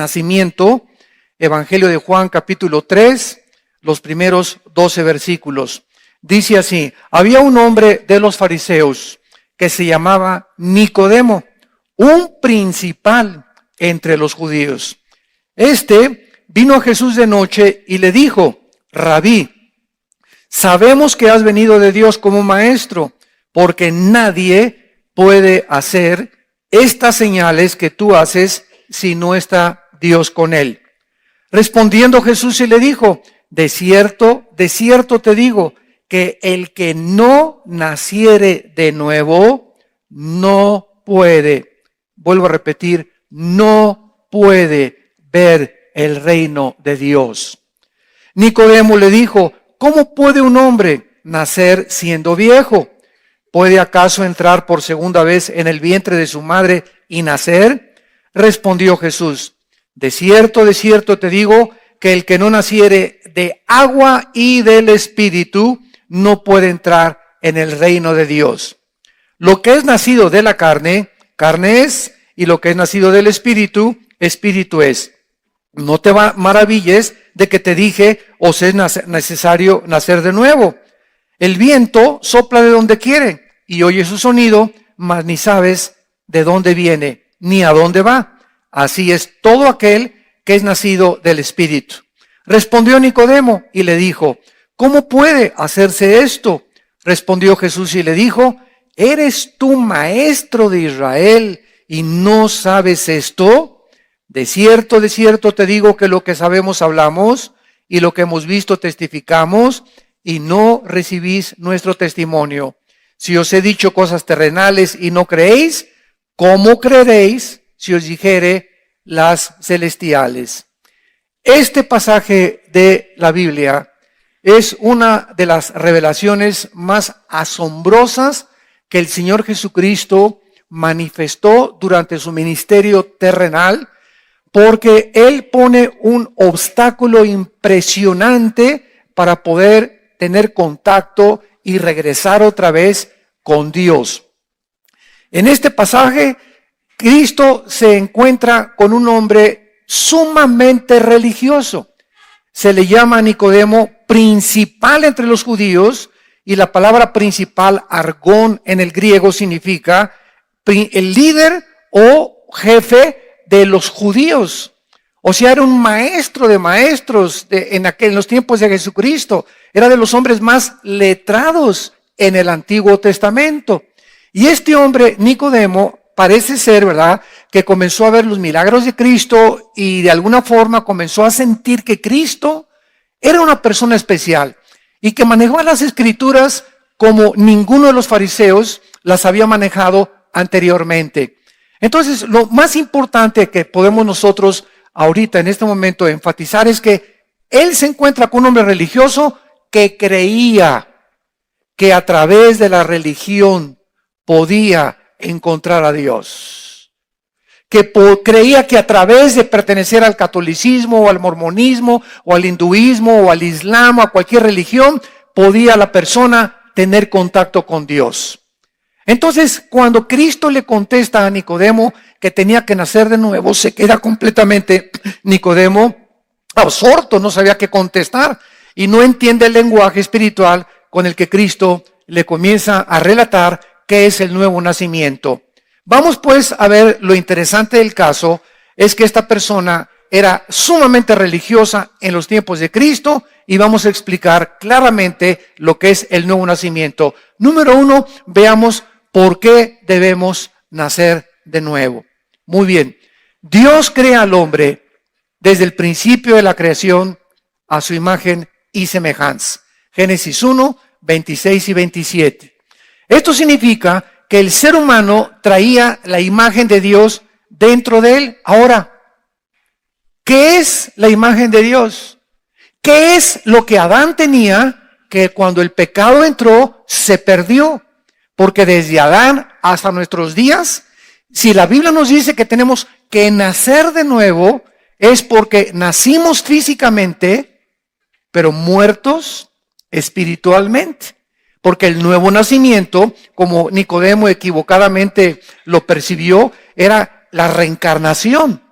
nacimiento. Evangelio de Juan, capítulo 3, los primeros 12 versículos. Dice así: había un hombre de los fariseos que se llamaba Nicodemo, un principal entre los judíos. Este vino a Jesús de noche y le dijo: Rabí, sabemos que has venido de Dios como maestro, porque nadie puede hacer estas señales que tú haces si no está Dios con él. Respondiendo Jesús y le dijo: de cierto te digo, que el que no naciere de nuevo, no puede, vuelvo a repetir, no puede ver el reino de Dios. Nicodemo le dijo: ¿cómo puede un hombre nacer siendo viejo? ¿Puede acaso entrar por segunda vez en el vientre de su madre y nacer? Respondió Jesús: de cierto te digo, que el que no naciere de agua y del Espíritu no puede entrar en el reino de Dios. Lo que es nacido de la carne, carne es, y lo que es nacido del Espíritu, Espíritu es. No te maravilles de que te dije: os es necesario nacer de nuevo. El viento sopla de donde quiere y oye su sonido, mas ni sabes de dónde viene ni a dónde va. Así es todo aquel que es nacido del Espíritu. Respondió Nicodemo y le dijo: ¿cómo puede hacerse esto? Respondió Jesús y le dijo: ¿eres tú maestro de Israel y no sabes esto? De cierto te digo que lo que sabemos hablamos y lo que hemos visto testificamos, y no recibís nuestro testimonio. Si os he dicho cosas terrenales y no creéis, ¿cómo creeréis si os dijere las celestiales? Este pasaje de la Biblia es una de las revelaciones más asombrosas que el Señor Jesucristo manifestó durante su ministerio terrenal, porque Él pone un obstáculo impresionante para poder tener contacto y regresar otra vez con Dios. En este pasaje, Cristo se encuentra con un hombre sumamente religioso. Se le llama a Nicodemo principal entre los judíos, y la palabra principal, argón en el griego, significa el líder o jefe de los judíos. O sea, era un maestro de maestros en los tiempos de Jesucristo. Era de los hombres más letrados en el Antiguo Testamento. Y este hombre, Nicodemo, parece ser, ¿verdad?, que comenzó a ver los milagros de Cristo y de alguna forma comenzó a sentir que Cristo era una persona especial y que manejaba las Escrituras como ninguno de los fariseos las había manejado anteriormente. Entonces, lo más importante que podemos nosotros ahorita en este momento enfatizar es que él se encuentra con un hombre religioso que creía que a través de la religión podía encontrar a Dios. Que creía que a través de pertenecer al catolicismo o al mormonismo o al hinduismo o al islam o a cualquier religión, podía la persona tener contacto con Dios. Entonces, cuando Cristo le contesta a Nicodemo que tenía que nacer de nuevo, se queda completamente Nicodemo absorto, no sabía qué contestar y no entiende el lenguaje espiritual con el que Cristo le comienza a relatar qué es el nuevo nacimiento. Vamos pues a ver, lo interesante del caso es que esta persona era sumamente religiosa en los tiempos de Cristo y vamos a explicar claramente lo que es el nuevo nacimiento. Número 1, veamos por qué debemos nacer de nuevo. Muy bien, Dios crea al hombre desde el principio de la creación a su imagen y semejanza. Génesis 1, 26 y 27. Esto significa que el ser humano traía la imagen de Dios dentro de él. Ahora, ¿qué es la imagen de Dios? ¿Qué es lo que Adán tenía que cuando el pecado entró se perdió? Porque desde Adán hasta nuestros días, si la Biblia nos dice que tenemos que nacer de nuevo, es porque nacimos físicamente, pero muertos espiritualmente. Porque el nuevo nacimiento, como Nicodemo equivocadamente lo percibió, era la reencarnación.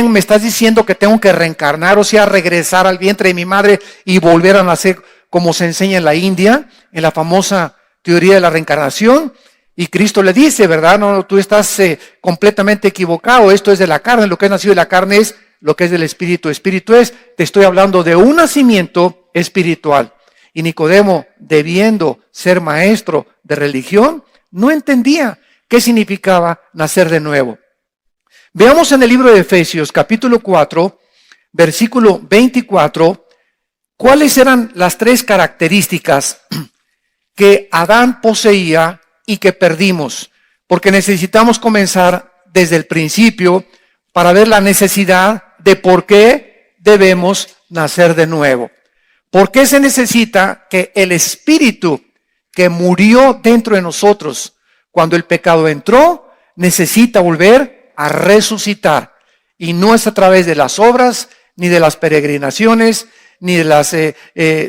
me estás diciendo que tengo que reencarnar, o sea, regresar al vientre de mi madre y volver a nacer, como se enseña en la India, en la famosa teoría de la reencarnación. Y Cristo le dice, ¿verdad? No, tú estás completamente equivocado. Esto es de la carne. Lo que es nacido de la carne es lo que es del espíritu. Espíritu es, te estoy hablando de un nacimiento espiritual. Y Nicodemo, debiendo ser maestro de religión, no entendía qué significaba nacer de nuevo. Veamos en el libro de Efesios, capítulo 4, versículo 24, cuáles eran las tres características que Adán poseía y que perdimos, porque necesitamos comenzar desde el principio para ver la necesidad de por qué debemos nacer de nuevo. ¿Por qué se necesita que el espíritu que murió dentro de nosotros cuando el pecado entró, necesita volver a resucitar? Y no es a través de las obras, ni de las peregrinaciones, ni de los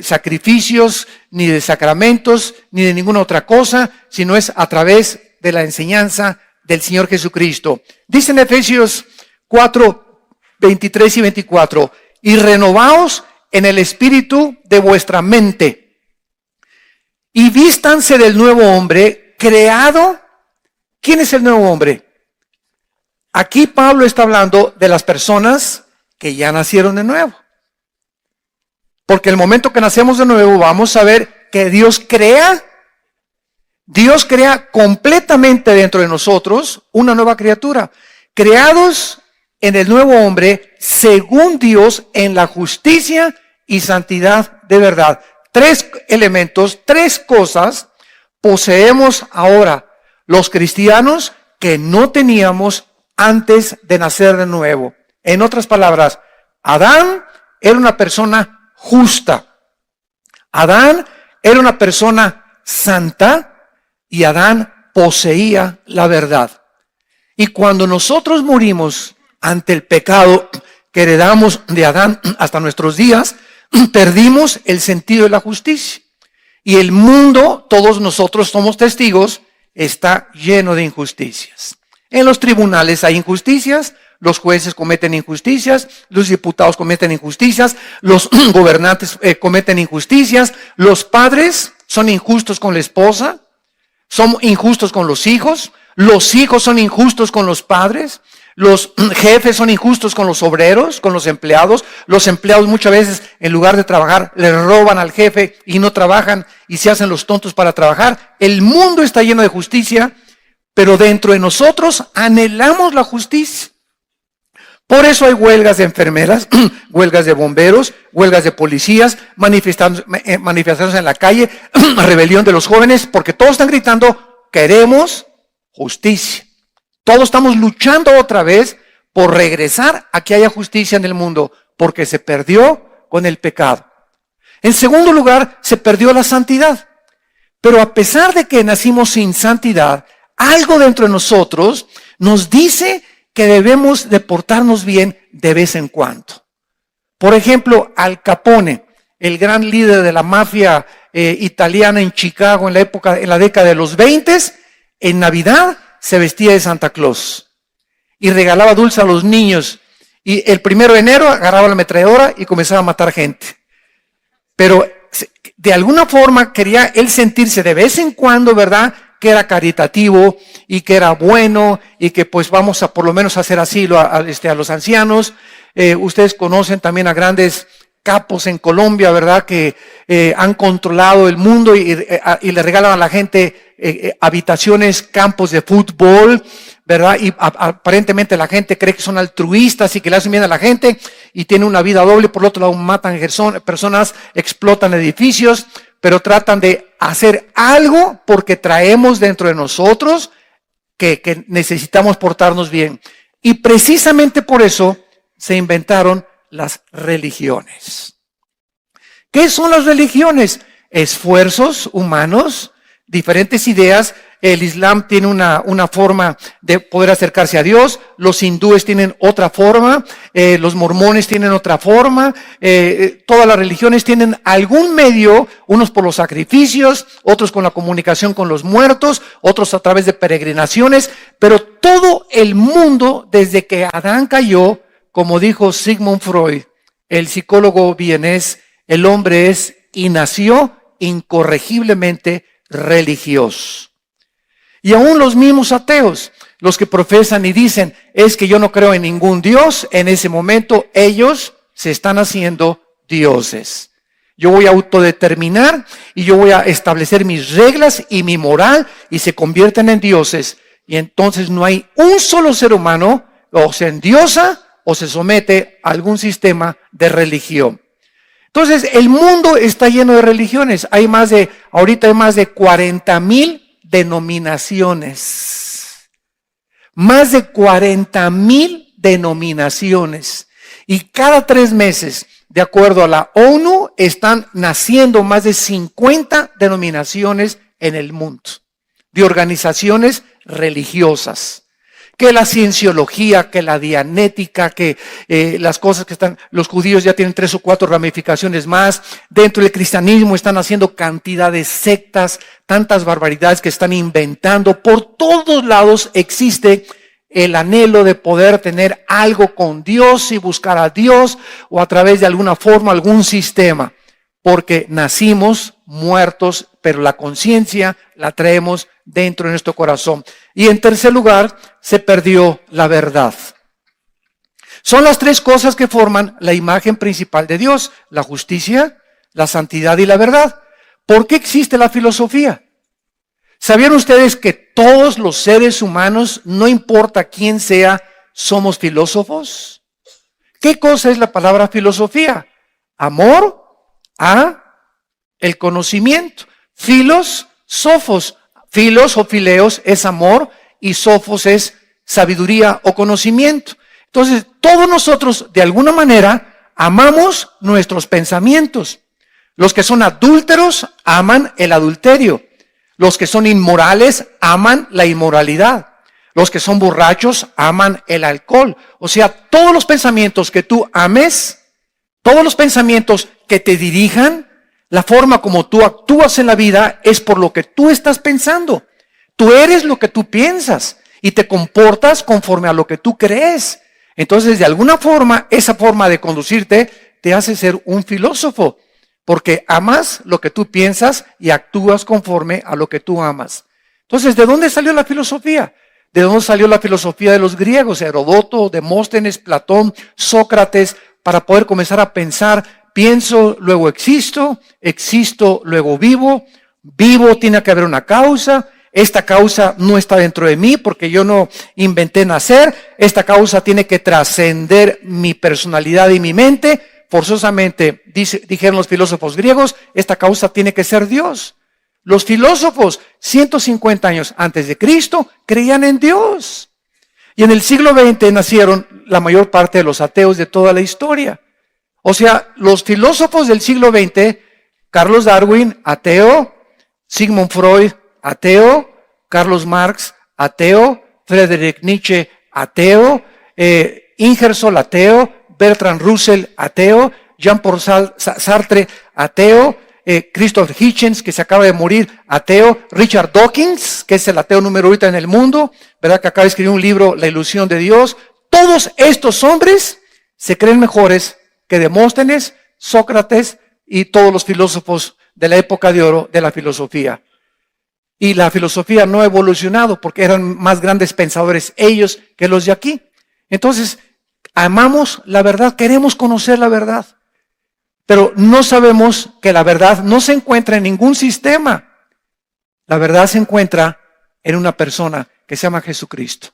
sacrificios, ni de sacramentos, ni de ninguna otra cosa, sino es a través de la enseñanza del Señor Jesucristo. Dice en Efesios 4, 23 y 24, y renovaos en el espíritu de vuestra mente, y vístanse del nuevo hombre creado. ¿Quién es el nuevo hombre? Aquí Pablo está hablando de las personas que ya nacieron de nuevo. Porque el momento que nacemos de nuevo vamos a ver que Dios crea completamente dentro de nosotros una nueva criatura. Creados en el nuevo hombre según Dios en la justicia y santidad de verdad. Tres elementos, tres cosas poseemos ahora los cristianos que no teníamos antes de nacer de nuevo. En otras palabras, Adán era una persona justa. Adán era una persona santa y Adán poseía la verdad. Y cuando nosotros morimos ante el pecado que heredamos de Adán hasta nuestros días, perdimos el sentido de la justicia. Y el mundo, todos nosotros somos testigos, está lleno de injusticias. En los tribunales hay injusticias, los jueces cometen injusticias, los diputados cometen injusticias, los gobernantes cometen injusticias, los padres son injustos con la esposa, son injustos con los hijos son injustos con los padres, los jefes son injustos con los obreros, con los empleados muchas veces en lugar de trabajar le roban al jefe y no trabajan y se hacen los tontos para trabajar. El mundo está lleno de justicia, pero dentro de nosotros anhelamos la justicia. Por eso hay huelgas de enfermeras, huelgas de bomberos, huelgas de policías, manifestaciones en la calle, rebelión de los jóvenes, porque todos están gritando, queremos justicia. Todos estamos luchando otra vez por regresar a que haya justicia en el mundo, porque se perdió con el pecado. En segundo lugar, se perdió la santidad. Pero a pesar de que nacimos sin santidad, algo dentro de nosotros nos dice que debemos de portarnos bien de vez en cuando. Por ejemplo, Al Capone, el gran líder de la mafia italiana en Chicago en la década de los 20, en Navidad se vestía de Santa Claus y regalaba dulces a los niños. Y el 1 de enero agarraba la ametralladora y comenzaba a matar gente. Pero de alguna forma quería él sentirse de vez en cuando, ¿verdad?, que era caritativo y que era bueno y que pues vamos a por lo menos hacer asilo a los ancianos. Ustedes conocen también a grandes capos en Colombia, ¿verdad?, que han controlado el mundo y le regalan a la gente habitaciones, campos de fútbol, ¿verdad? Y aparentemente la gente cree que son altruistas y que le hacen bien a la gente y tienen una vida doble. Por otro lado, matan personas, explotan edificios, pero tratan de hacer algo porque traemos dentro de nosotros que necesitamos portarnos bien. Y precisamente por eso se inventaron las religiones. ¿Qué son las religiones? Esfuerzos humanos, diferentes ideas. El Islam tiene una forma de poder acercarse a Dios, los hindúes tienen otra forma, los mormones tienen otra forma, todas las religiones tienen algún medio, unos por los sacrificios, otros con la comunicación con los muertos, otros a través de peregrinaciones, pero todo el mundo desde que Adán cayó como dijo Sigmund Freud, el psicólogo vienés, el hombre es y nació incorregiblemente religioso. Y aún los mismos ateos, los que profesan y dicen, es que yo no creo en ningún Dios, en ese momento ellos se están haciendo dioses. Yo voy a autodeterminar y yo voy a establecer mis reglas y mi moral y se convierten en dioses. Y entonces no hay un solo ser humano, o se endiosa o se somete a algún sistema de religión. Entonces el mundo está lleno de religiones. Ahorita hay más de 40,000 denominaciones. Más de 40,000 denominaciones. Y cada 3 meses, de acuerdo a la ONU, están naciendo más de 50 denominaciones en el mundo, de organizaciones religiosas. Que la cienciología, que la dianética, que las cosas que están, los judíos ya tienen 3 o 4 ramificaciones más. Dentro del cristianismo están haciendo cantidad de sectas, tantas barbaridades que están inventando. Por todos lados existe el anhelo de poder tener algo con Dios y buscar a Dios o a través de alguna forma, algún sistema. Porque nacimos muertos, pero la conciencia la traemos dentro de nuestro corazón. Y en tercer lugar, se perdió la verdad. Son las 3 cosas que forman la imagen principal de Dios: la justicia, la santidad y la verdad. ¿Por qué existe la filosofía? ¿Sabían ustedes que todos los seres humanos, no importa quién sea, somos filósofos? ¿Qué cosa es la palabra filosofía? Amor a el conocimiento. Filos, sofos. Filos o fileos es amor y sofos es sabiduría o conocimiento. Entonces, todos nosotros de alguna manera amamos nuestros pensamientos. Los que son adúlteros aman el adulterio. Los que son inmorales aman la inmoralidad. Los que son borrachos aman el alcohol. O sea, todos los pensamientos que tú ames, todos los pensamientos que te dirijan, la forma como tú actúas en la vida es por lo que tú estás pensando. Tú eres lo que tú piensas y te comportas conforme a lo que tú crees. Entonces, de alguna forma, esa forma de conducirte te hace ser un filósofo, porque amas lo que tú piensas y actúas conforme a lo que tú amas. Entonces, ¿de dónde salió la filosofía? ¿De dónde salió la filosofía de los griegos? Heródoto, Demóstenes, Platón, Sócrates, para poder comenzar a pensar: pienso, luego existo, existo, luego vivo, vivo, tiene que haber una causa, esta causa no está dentro de mí porque yo no inventé nacer, esta causa tiene que trascender mi personalidad y mi mente, forzosamente, dijeron los filósofos griegos, esta causa tiene que ser Dios. Los filósofos, 150 años antes de Cristo, creían en Dios. Y en el siglo XX nacieron la mayor parte de los ateos de toda la historia. O sea, los filósofos del siglo XX, Carlos Darwin, ateo; Sigmund Freud, ateo; Carlos Marx, ateo; Friedrich Nietzsche, ateo; Ingersoll, ateo; Bertrand Russell, ateo; Jean-Paul Sartre, ateo; Christopher Hitchens, que se acaba de morir, ateo; Richard Dawkins, que es el ateo número 1 en el mundo, ¿verdad? Que acaba de escribir un libro, La ilusión de Dios. Todos estos hombres se creen mejores que Demóstenes, Sócrates y todos los filósofos de la época de oro de la filosofía. Y la filosofía no ha evolucionado porque eran más grandes pensadores ellos que los de aquí. Entonces, amamos la verdad, queremos conocer la verdad, pero no sabemos que la verdad no se encuentra en ningún sistema. La verdad se encuentra en una persona que se llama Jesucristo.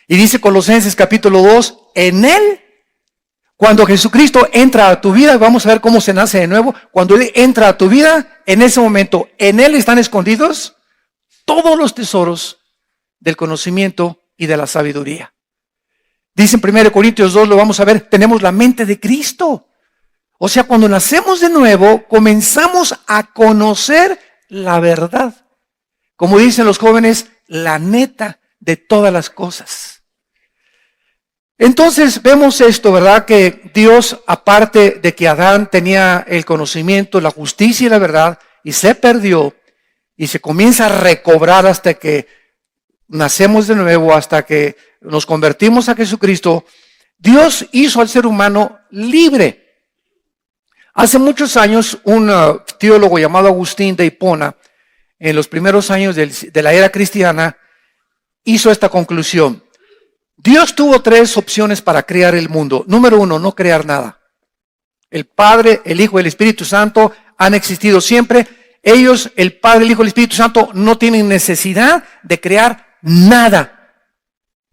Y dice Colosenses capítulo 2, en Él, cuando Jesucristo entra a tu vida, vamos a ver cómo se nace de nuevo. Cuando Él entra a tu vida, en ese momento, en Él están escondidos todos los tesoros del conocimiento y de la sabiduría. Dice en 1 Corintios 2, lo vamos a ver, tenemos la mente de Cristo. O sea, cuando nacemos de nuevo, comenzamos a conocer la verdad. Como dicen los jóvenes, la neta de todas las cosas. Entonces vemos esto, ¿verdad? Que Dios, aparte de que Adán tenía el conocimiento, la justicia y la verdad, y se perdió, y se comienza a recobrar hasta que nacemos de nuevo, hasta que nos convertimos a Jesucristo, Dios hizo al ser humano libre. Hace muchos años, un teólogo llamado Agustín de Hipona, en los primeros años de la era cristiana, hizo esta conclusión. Dios tuvo 3 opciones para crear el mundo. Número 1, no crear nada. El Padre, el Hijo y el Espíritu Santo han existido siempre. Ellos, el Padre, el Hijo y el Espíritu Santo, no tienen necesidad de crear nada.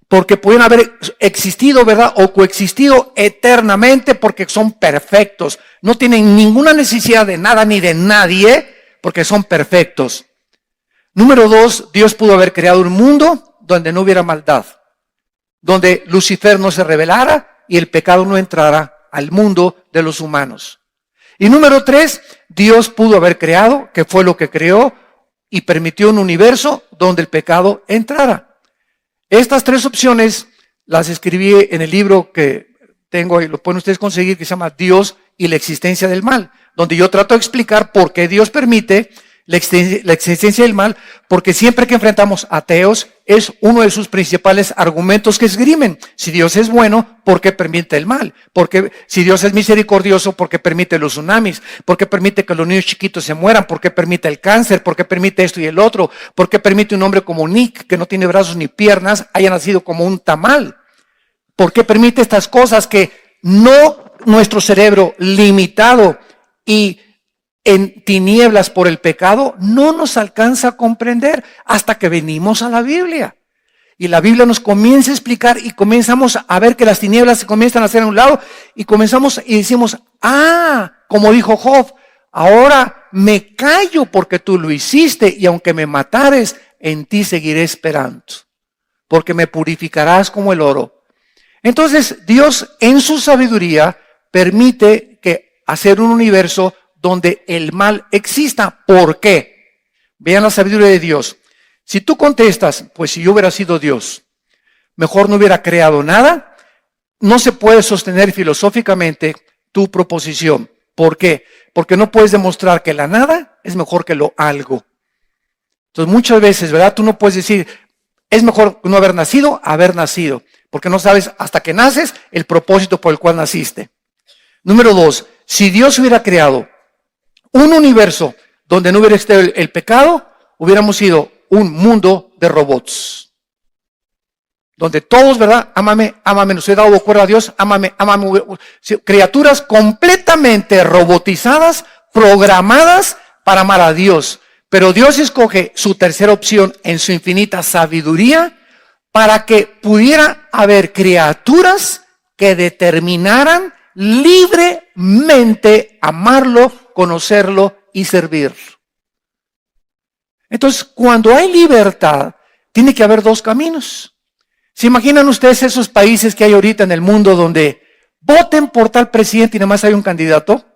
Porque pueden haber existido, ¿verdad? O coexistido eternamente porque son perfectos. No tienen ninguna necesidad de nada ni de nadie porque son perfectos. Número 2, Dios pudo haber creado un mundo donde no hubiera maldad. Donde Lucifer no se rebelara y el pecado no entrara al mundo de los humanos. Y número 3, Dios pudo haber creado, que fue lo que creó, y permitió un universo donde el pecado entrara. Estas 3 opciones las escribí en el libro que tengo, y lo pueden ustedes conseguir, que se llama Dios y la existencia del mal, donde yo trato de explicar por qué Dios permite la existencia del mal, porque siempre que enfrentamos ateos, es uno de sus principales argumentos que esgrimen. Si Dios es bueno, ¿por qué permite el mal? Porque si Dios es misericordioso, ¿por qué permite los tsunamis? ¿Por qué permite que los niños chiquitos se mueran? ¿Por qué permite el cáncer? ¿Por qué permite esto y el otro? ¿Por qué permite un hombre como Nick, que no tiene brazos ni piernas, haya nacido como un tamal? ¿Por qué permite estas cosas que no nuestro cerebro limitado y en tinieblas por el pecado no nos alcanza a comprender hasta que venimos a la Biblia? Y la Biblia nos comienza a explicar y comenzamos a ver que las tinieblas se comienzan a hacer a un lado y comenzamos y decimos, como dijo Job, ahora me callo porque tú lo hiciste y aunque me matares, en ti seguiré esperando, porque me purificarás como el oro. Entonces Dios en su sabiduría permite que hacer un universo donde el mal exista. ¿Por qué? Vean la sabiduría de Dios. Si tú contestas, pues si yo hubiera sido Dios, mejor no hubiera creado nada, no se puede sostener filosóficamente tu proposición. ¿Por qué? Porque no puedes demostrar que la nada es mejor que lo algo. Entonces muchas veces, ¿verdad? Tú no puedes decir, es mejor no haber nacido, haber nacido, porque no sabes hasta que naces el propósito por el cual naciste. Número 2, si Dios hubiera creado un universo donde no hubiera estado el pecado, hubiéramos sido un mundo de robots. Donde todos, ¿verdad? Ámame, ámame, nos he dado cuerda a Dios, ámame, ámame. Criaturas completamente robotizadas, programadas para amar a Dios. Pero Dios escoge su tercera opción en su infinita sabiduría para que pudiera haber criaturas que determinaran libremente amarlo, conocerlo y servir. Entonces, cuando hay libertad, tiene que haber 2 caminos. ¿Se imaginan ustedes esos países que hay ahorita en el mundo donde voten por tal presidente y nada más hay un candidato?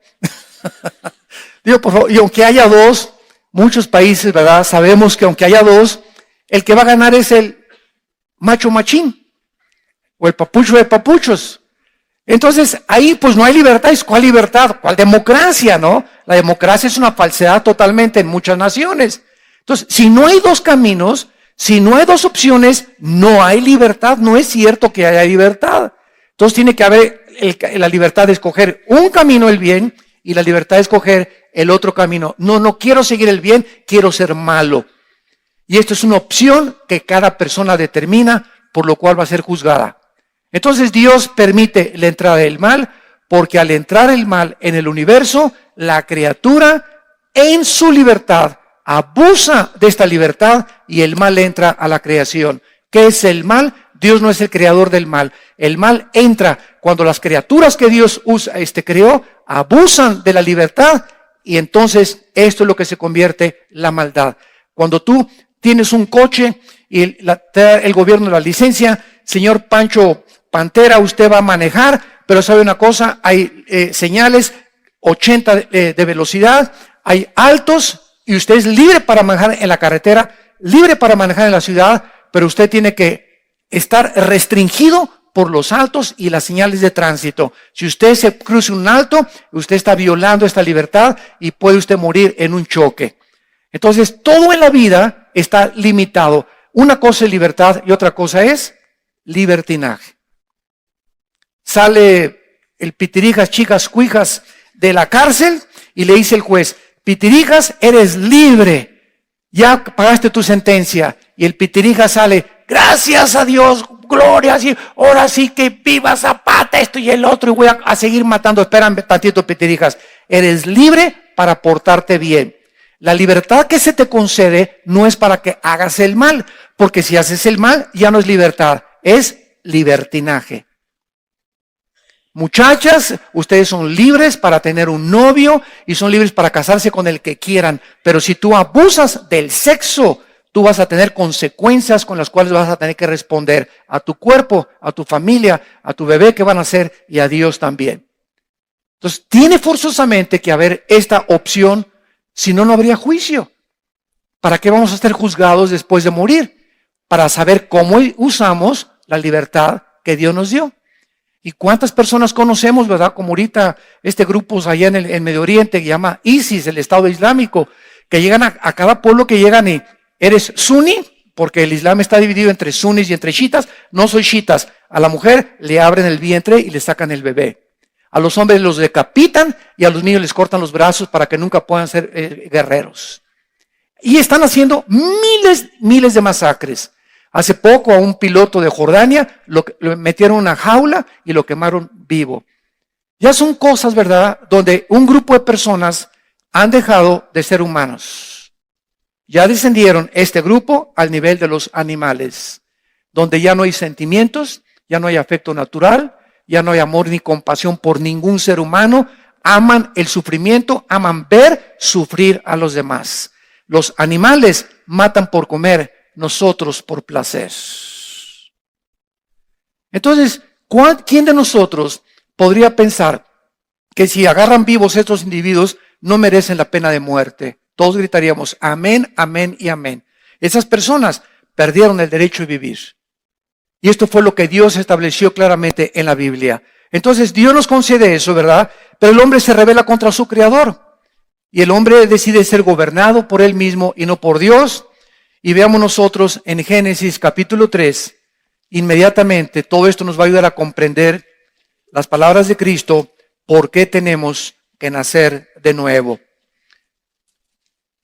Digo, por favor, y aunque haya 2, muchos países, ¿verdad? Sabemos que aunque haya 2, el que va a ganar es el macho machín o el papucho de papuchos. Entonces, ahí pues no hay libertad. ¿Cuál libertad? ¿Cuál democracia, no? La democracia es una falsedad totalmente en muchas naciones. Entonces, si no hay 2 caminos, si no hay 2 opciones, no hay libertad. No es cierto que haya libertad. Entonces tiene que haber la libertad de escoger un camino, el bien, y la libertad de escoger el otro camino. No quiero seguir el bien, quiero ser malo. Y esto es una opción que cada persona determina, por lo cual va a ser juzgada. Entonces Dios permite la entrada del mal, porque al entrar el mal en el universo, la criatura en su libertad abusa de esta libertad y el mal entra a la creación. ¿Qué es el mal? Dios no es el creador del mal. El mal entra cuando las criaturas que Dios creó abusan de la libertad y entonces esto es lo que se convierte la maldad. Cuando tú tienes un coche y el gobierno de la licencia, señor Pancho Pantera, usted va a manejar, pero sabe una cosa, hay señales 80 de velocidad, hay altos y usted es libre para manejar en la carretera, libre para manejar en la ciudad, pero usted tiene que estar restringido por los altos y las señales de tránsito. Si usted se cruza un alto, usted está violando esta libertad y puede usted morir en un choque. Entonces, todo en la vida está limitado. Una cosa es libertad y otra cosa es libertinaje. sale el Pitirijas, chicas, cuijas de la cárcel y le dice el juez, Pitirijas, eres libre, ya pagaste tu sentencia. Y el Pitirijas sale, gracias a Dios, gloria, sí, ahora sí que viva Zapata, esto y el otro, y voy a seguir matando. Espérame tantito, Pitirijas, eres libre para portarte bien. La libertad que se te concede no es para que hagas el mal, porque si haces el mal ya no es libertad, es libertinaje. Muchachas, ustedes son libres para tener un novio y son libres para casarse con el que quieran, pero si tú abusas del sexo, tú vas a tener consecuencias con las cuales vas a tener que responder a tu cuerpo, a tu familia, a tu bebé que van a ser y a Dios también. Entonces, tiene forzosamente que haber esta opción, si no, no habría juicio. ¿Para qué vamos a ser juzgados después de morir? Para saber cómo usamos la libertad que Dios nos dio. ¿Y cuántas personas conocemos, verdad? Como ahorita este grupo allá en el Medio Oriente que llama ISIS, el Estado Islámico, que llegan a cada pueblo que llegan y eres suní, porque el Islam está dividido entre sunis y entre chiitas. No soy chiitas. A la mujer le abren el vientre y le sacan el bebé. A los hombres los decapitan y a los niños les cortan los brazos para que nunca puedan ser guerreros. Y están haciendo miles de masacres. Hace poco a un piloto de Jordania lo metieron en una jaula y lo quemaron vivo. Ya son cosas, ¿verdad?, donde un grupo de personas han dejado de ser humanos. Ya descendieron este grupo al nivel de los animales, donde ya no hay sentimientos, ya no hay afecto natural, ya no hay amor ni compasión por ningún ser humano. Aman el sufrimiento, aman ver sufrir a los demás. Los animales matan por comer, nosotros por placer. Entonces, ¿quién de nosotros podría pensar que si agarran vivos estos individuos no merecen la pena de muerte? Todos gritaríamos, amén, amén y amén. Esas personas perdieron el derecho de vivir. Y esto fue lo que Dios estableció claramente en la Biblia. Entonces, Dios nos concede eso, ¿verdad? Pero el hombre se rebela contra su Creador. Y el hombre decide ser gobernado por él mismo y no por Dios. Y veamos nosotros en Génesis capítulo 3, inmediatamente todo esto nos va a ayudar a comprender las palabras de Cristo, por qué tenemos que nacer de nuevo.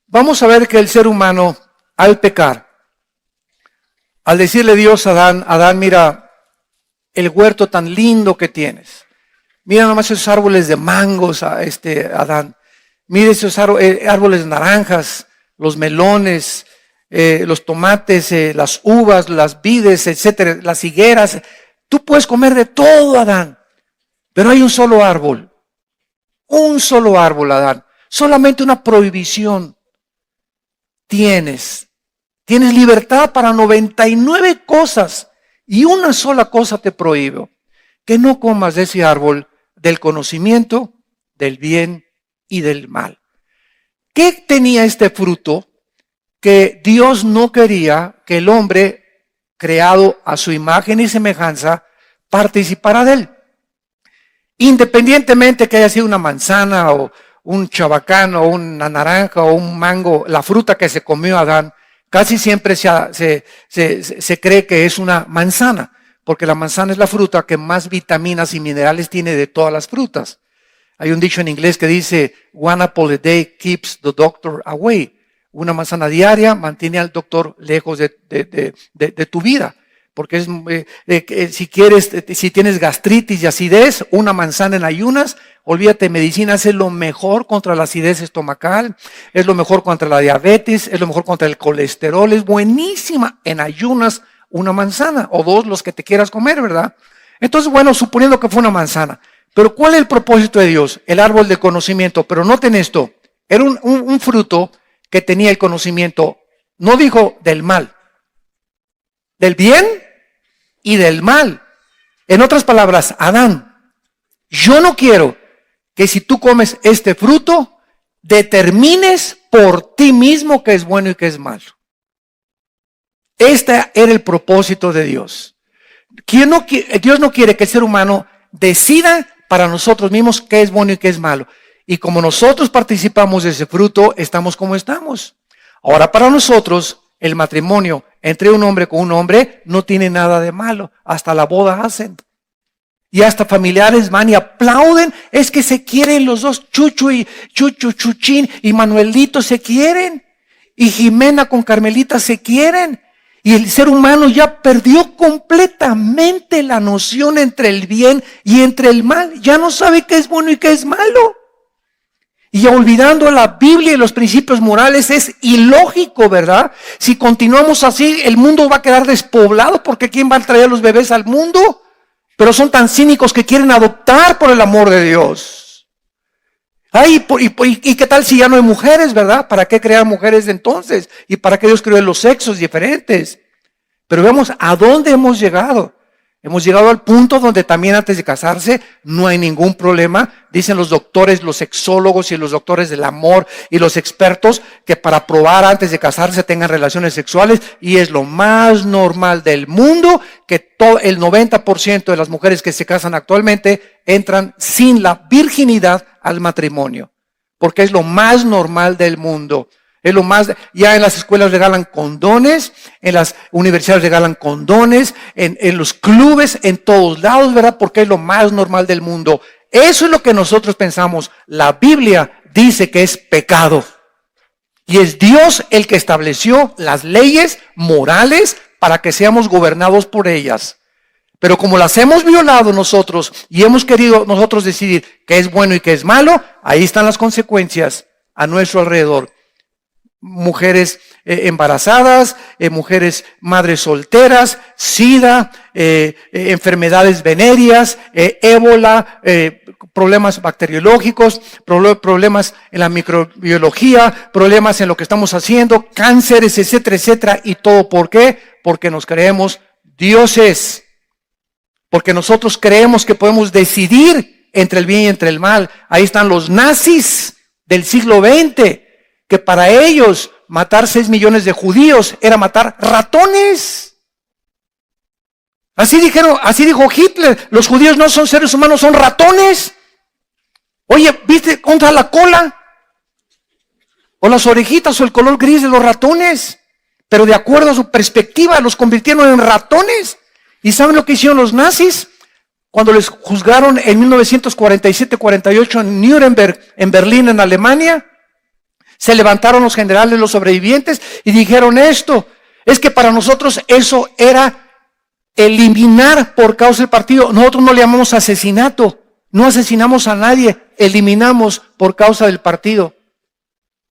Vamos a ver que el ser humano, al pecar, al decirle Dios a Adán, Adán, mira el huerto tan lindo que tienes. Mira nomás esos árboles de mangos, Adán. Mira esos árboles de naranjas, los melones, los tomates, las uvas, las vides, etcétera, las higueras. Tú puedes comer de todo, Adán. Pero hay un solo árbol. Un solo árbol, Adán. Solamente una prohibición tienes. Tienes libertad para 99 cosas y una sola cosa te prohíbo. Que no comas de ese árbol del conocimiento, del bien y del mal. ¿Qué tenía este fruto que Dios no quería que el hombre, creado a su imagen y semejanza, participara de él? Independientemente que haya sido una manzana o un chabacán o una naranja o un mango, la fruta que se comió Adán, casi siempre se cree que es una manzana, porque la manzana es la fruta que más vitaminas y minerales tiene de todas las frutas. Hay un dicho en inglés que dice, one apple a day keeps the doctor away. Una manzana diaria mantiene al doctor lejos de tu vida. Porque si tienes gastritis y acidez, una manzana en ayunas, olvídate, medicina es lo mejor contra la acidez estomacal, es lo mejor contra la diabetes, es lo mejor contra el colesterol, es buenísima en ayunas una manzana, o dos los que te quieras comer, ¿verdad? Entonces, bueno, suponiendo que fue una manzana, pero ¿cuál es el propósito de Dios? El árbol del conocimiento, pero noten esto, era un fruto que tenía el conocimiento, no dijo del mal, del bien y del mal. En otras palabras, Adán, yo no quiero que si tú comes este fruto, determines por ti mismo qué es bueno y qué es malo. Este era el propósito de Dios. Dios no quiere que el ser humano decida para nosotros mismos qué es bueno y qué es malo. Y como nosotros participamos de ese fruto, estamos como estamos. Ahora, para nosotros, el matrimonio entre un hombre con un hombre no tiene nada de malo. Hasta la boda hacen. Y hasta familiares van y aplauden. Es que se quieren los dos, Chuchín y Manuelito se quieren. Y Jimena con Carmelita se quieren. Y el ser humano ya perdió completamente la noción entre el bien y entre el mal. Ya no sabe qué es bueno y qué es malo. Y olvidando la Biblia y los principios morales es ilógico, ¿verdad? Si continuamos así, el mundo va a quedar despoblado, porque ¿quién va a traer a los bebés al mundo? Pero son tan cínicos que quieren adoptar por el amor de Dios. Ay, ¿y qué tal si ya no hay mujeres, verdad? ¿Para qué crear mujeres de entonces? ¿Y para qué Dios creó los sexos diferentes? Pero vemos a dónde hemos llegado. Hemos llegado al punto donde también antes de casarse no hay ningún problema. Dicen los doctores, los sexólogos y los doctores del amor y los expertos que para probar antes de casarse tengan relaciones sexuales, y es lo más normal del mundo que todo el 90% de las mujeres que se casan actualmente entran sin la virginidad al matrimonio, porque es lo más normal del mundo. Es lo más, ya en las escuelas regalan condones, en las universidades regalan condones, en los clubes, en todos lados, ¿verdad? Porque es lo más normal del mundo. Eso es lo que nosotros pensamos. La Biblia dice que es pecado. Y es Dios el que estableció las leyes morales para que seamos gobernados por ellas. Pero como las hemos violado nosotros y hemos querido nosotros decidir qué es bueno y qué es malo, ahí están las consecuencias a nuestro alrededor. Mujeres embarazadas, mujeres madres solteras, SIDA, enfermedades venéreas, ébola, problemas bacteriológicos, problemas en la microbiología, problemas en lo que estamos haciendo, cánceres, etcétera, etcétera. ¿Y todo por qué? Porque nos creemos dioses. Porque nosotros creemos que podemos decidir entre el bien y entre el mal. Ahí están los nazis del siglo XX. Que para ellos matar 6 millones de judíos era matar ratones. Así dijo Hitler, los judíos no son seres humanos, son ratones. Oye, ¿viste contra la cola? O las orejitas o el color gris de los ratones. Pero de acuerdo a su perspectiva los convirtieron en ratones. ¿Y saben lo que hicieron los nazis? Cuando les juzgaron en 1947-48 en Nuremberg, en Berlín, en Alemania. Se levantaron los generales, los sobrevivientes, y dijeron esto: es que para nosotros eso era eliminar por causa del partido. Nosotros no le llamamos asesinato, no asesinamos a nadie, eliminamos por causa del partido.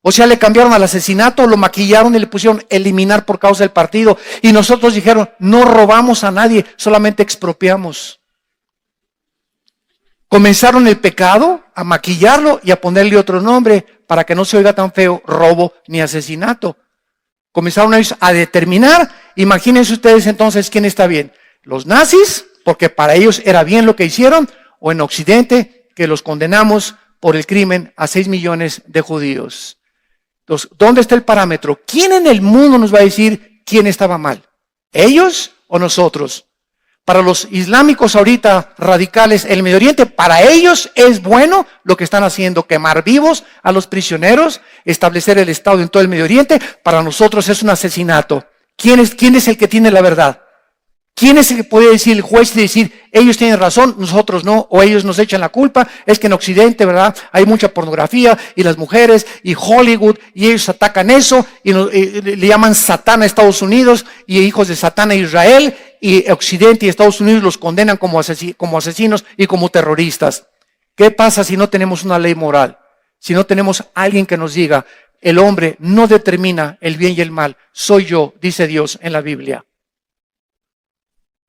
O sea, le cambiaron al asesinato, lo maquillaron y le pusieron eliminar por causa del partido. Y nosotros dijeron, no robamos a nadie, solamente expropiamos. Comenzaron el pecado a maquillarlo y a ponerle otro nombre para que no se oiga tan feo, robo ni asesinato. Comenzaron ellos a determinar. Imagínense ustedes entonces quién está bien. Los nazis, porque para ellos era bien lo que hicieron, o en Occidente, que los condenamos por el crimen a 6 millones de judíos. Entonces, ¿dónde está el parámetro? ¿Quién en el mundo nos va a decir quién estaba mal? ¿Ellos o nosotros? Para los islámicos ahorita radicales en el Medio Oriente, para ellos es bueno lo que están haciendo, quemar vivos a los prisioneros, establecer el Estado en todo el Medio Oriente. Para nosotros es un asesinato. ¿Quién es el que tiene la verdad? ¿Quién es el que puede decir, el juez, y decir, ellos tienen razón, nosotros no, o ellos nos echan la culpa? Es que en Occidente, ¿verdad?, hay mucha pornografía, y las mujeres, y Hollywood, y ellos atacan eso, y le llaman Satán a Estados Unidos, y hijos de Satán a Israel, y Occidente y Estados Unidos los condenan como asesinos y como terroristas. ¿Qué pasa si no tenemos una ley moral? Si no tenemos alguien que nos diga, el hombre no determina el bien y el mal, soy yo, dice Dios en la Biblia.